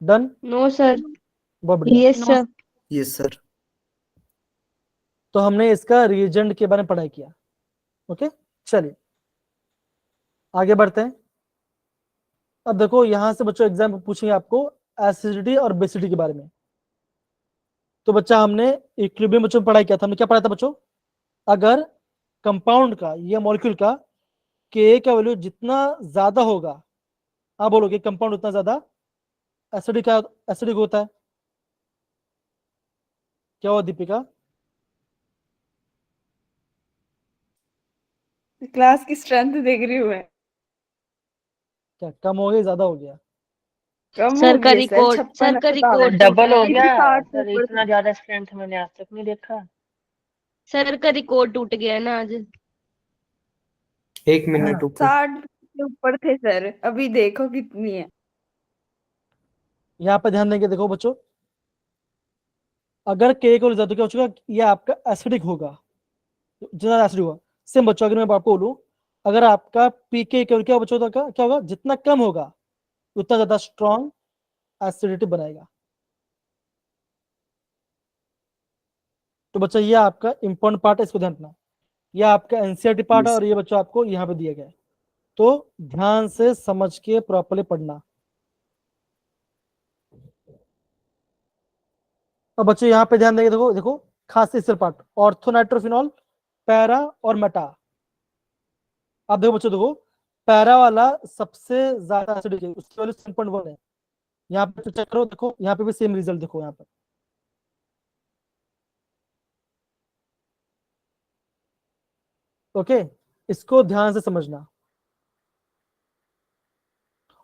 डन? No sir. बहुत बढ़िया। Yes sir. Yes sir. तो हमने इसका रिएजेंट के बारे में पढ़ाई किया। ओके, चलिए आगे बढ़ते हैं। अब देखो यहां से बच्चों एग्जाम पूछेंगे आपको एसिडिटी और बेसिडिटी के बारे में। तो बच्चा हमने इक्विलिब्रियम बच्चों में पढ़ाई किया था। हमने क्या पढ़ा था बच्चों? अगर कंपाउंड का या मॉलिक्यूल का के का वैल्यू जितना ज्यादा होगा, आप बोलोगे कंपाउंड उतना ज्यादा एसिडिक होता है। क्या हुआ दीपिका? क्लास की स्ट्रेंथ देख रही हूँ मैं। क्या कम हो गया, ज्यादा हो गया? कम सर हो का गई सर, रिकॉर्ड, 56 सर का 48 रिकॉर्ड डबल हो टूटा है। गया 60 से सर, ऊपर इतना ज्यादा स्ट्रेंथ मैंने आज तक नहीं देखा। सर का रिकॉर्ड टूट गया है ना आज। 1 मिनट ऊपर। 60 से ऊपर थे सर, अभी देखो कितनी है। यहाँ पे ध्यान देंगे, देखो बच्चों अगर के को ज्यादा तो क्या हो चुका, ये आपका एसिडिक होगा, जितना एसिडिक होगा। सेम बच्चों अगर मैं आपको बोलूं, अगर आपका पीके क्या बच्चों का क्या होगा, जितना कम होगा उतना ज्यादा स्ट्रॉन्ग एसिडिटी बनाएगा। तो बच्चा ये आपका इंपॉर्टेंट पार्ट है, इसको ध्यान रखना। ये आपका एनसीईआरटी पार्ट है Yes. और ये बच्चों आपको यहाँ पे दिया गया है, तो ध्यान से समझ के प्रॉपर्ली पढ़ना। अब बच्चों यहाँ पे ध्यान देंगे, देखो देखो खास इस पार्ट ऑर्थोनाइट्रोफिनॉल, पैरा और मेटा। अब देखो बच्चों, देखो पैरा वाला सबसे ज्यादा एसिडिक है, उसकी वैल्यू 7.1 है। यहाँ पे चेक करो, देखो यहाँ पे भी सेम रिजल्ट देखो यहाँ पर। ओके, इसको ध्यान से समझना।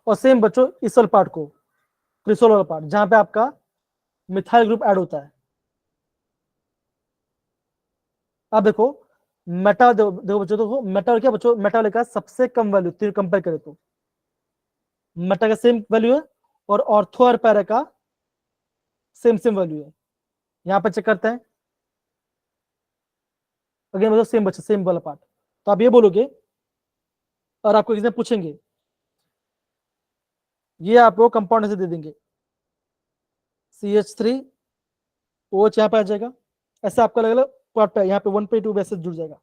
और सेम बच्चों इस वाले पार्ट को, क्रिसोल वाला पार्ट, जहां पे आपका मिथाइल ग्रुप ऐड होता है। अब देखो मेटा, देखो बच्चों, देखो मेटा क्या बच्चों, मेटा वाले का सबसे कम वैल्यू तीन कंपेयर करें तो मेटा का सेम वैल्यू है, और ऑर्थो और पैरा का सेम सेम वैल्यू है। यहाँ पे चेक करते हैं अगेन, मतलब सेम बच्चे, सेम वाला पार्ट। तो आप ये बोलोगे, और आपको एग्जाम पूछेंगे, ये आपको कंपाउंड से दे देंगे CH3 OH यहाँ पे आ जाएगा, ऐसा आपका अलग अलग पार्ट पे यहाँ पे 1 पे 2 बेसिस जुड़ जाएगा।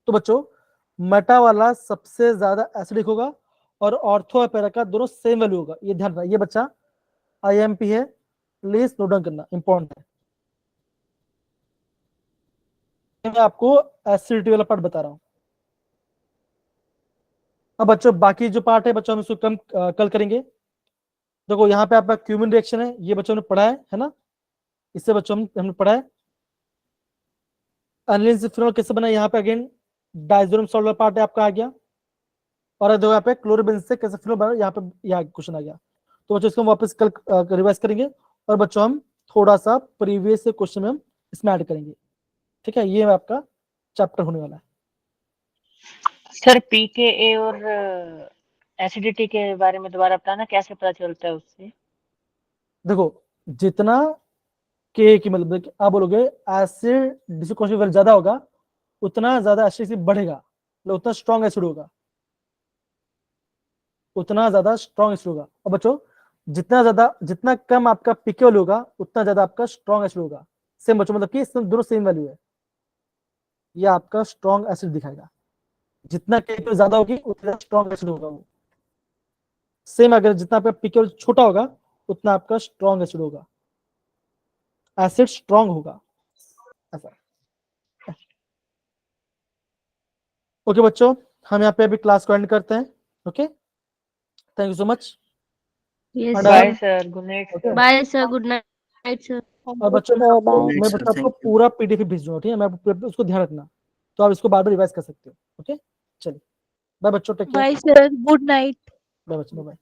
तो बच्चों मेटा वाला सबसे ज्यादा एसिडिक होगा और ऑर्थो और पैरा का दोनों सेम वैल्यू होगा। ये ध्यान रखना, ये बच्चा IMP है, प्लीज नोट डाउन करना, इंपॉर्टेंट है। मैं आपको एसिडिटी वाला पार्ट बता रहा हूं। अब बच्चों बाकी जो पार्ट है बच्चों हम इसको कल करेंगे। देखो यहाँ पे आपका क्यूमिन रिएक्शन है, ये बच्चों ने पढ़ा है ना, इससे बच्चों हमने पढ़ा है। अनिलीन से फिनोल कैसे बना, यहाँ पे अगेन डाइजोनियम सॉल्ट वाला पार्ट है आपका आ गया। और देखो यहाँ पे क्लोरोबेंजीन से कैसे फिनोल बना, यहाँ पे यहाँ क्वेश्चन आ गया। तो बच्चों इसको हम वापस कल रिवाइज करेंगे, और बच्चों हम थोड़ा सा प्रीवियस क्वेश्चन में हम इसमें ऐड करेंगे। ठीक है, ये आपका चैप्टर होने वाला है। सर पीकेए और एसिडिटी के बारे में दोबारा बताना, कैसे पता चलता है उससे? देखो जितना के की मतलब आप बोलोगे एसिड डिसोकोशियल ज्यादा होगा, उतना ज्यादा एसिडिटी बढ़ेगा, मतलब उतना स्ट्रॉन्ग एसिड होगा, उतना ज्यादा स्ट्रॉन्ग एसिड होगा। और बच्चों जितना कम आपका पीके वैल्यू होगा, उतना ज्यादा आपका स्ट्रॉन्ग एसिड होगा। सेम बच्चों, मतलब कि इसमें दोनों सेम वैल्यू है, ये आपका स्ट्रॉन्ग एसिड दिखाएगा। जितना के ज्यादा होगी उतना स्ट्रॉन्ग एसिड होगा वो। सेम अगर जितना आपका पीके छोटा होगा उतना आपका स्ट्रॉन्ग एसिड होगा, एसिड स्ट्रॉन्ग होगा ऐसा। ओके बच्चों, हम यहाँ पे अभी क्लास को एंड करते हैं। Okay, thank you so much. Yes bye sir. Sir, good night sir. Bye sir, good night sir. और बच्चों मैं Right, बच्चों sir, आपको thank you. पूरा PDF भेज दूंगा, ठीक है, मैं आपको उसको ध्यान रखना, तो आप इसको बार बार रिवाइज कर सकते हो। ओके, चलिए बाय बच्चों, take care. Bye sir, good night. Bye बच्चों, बाय।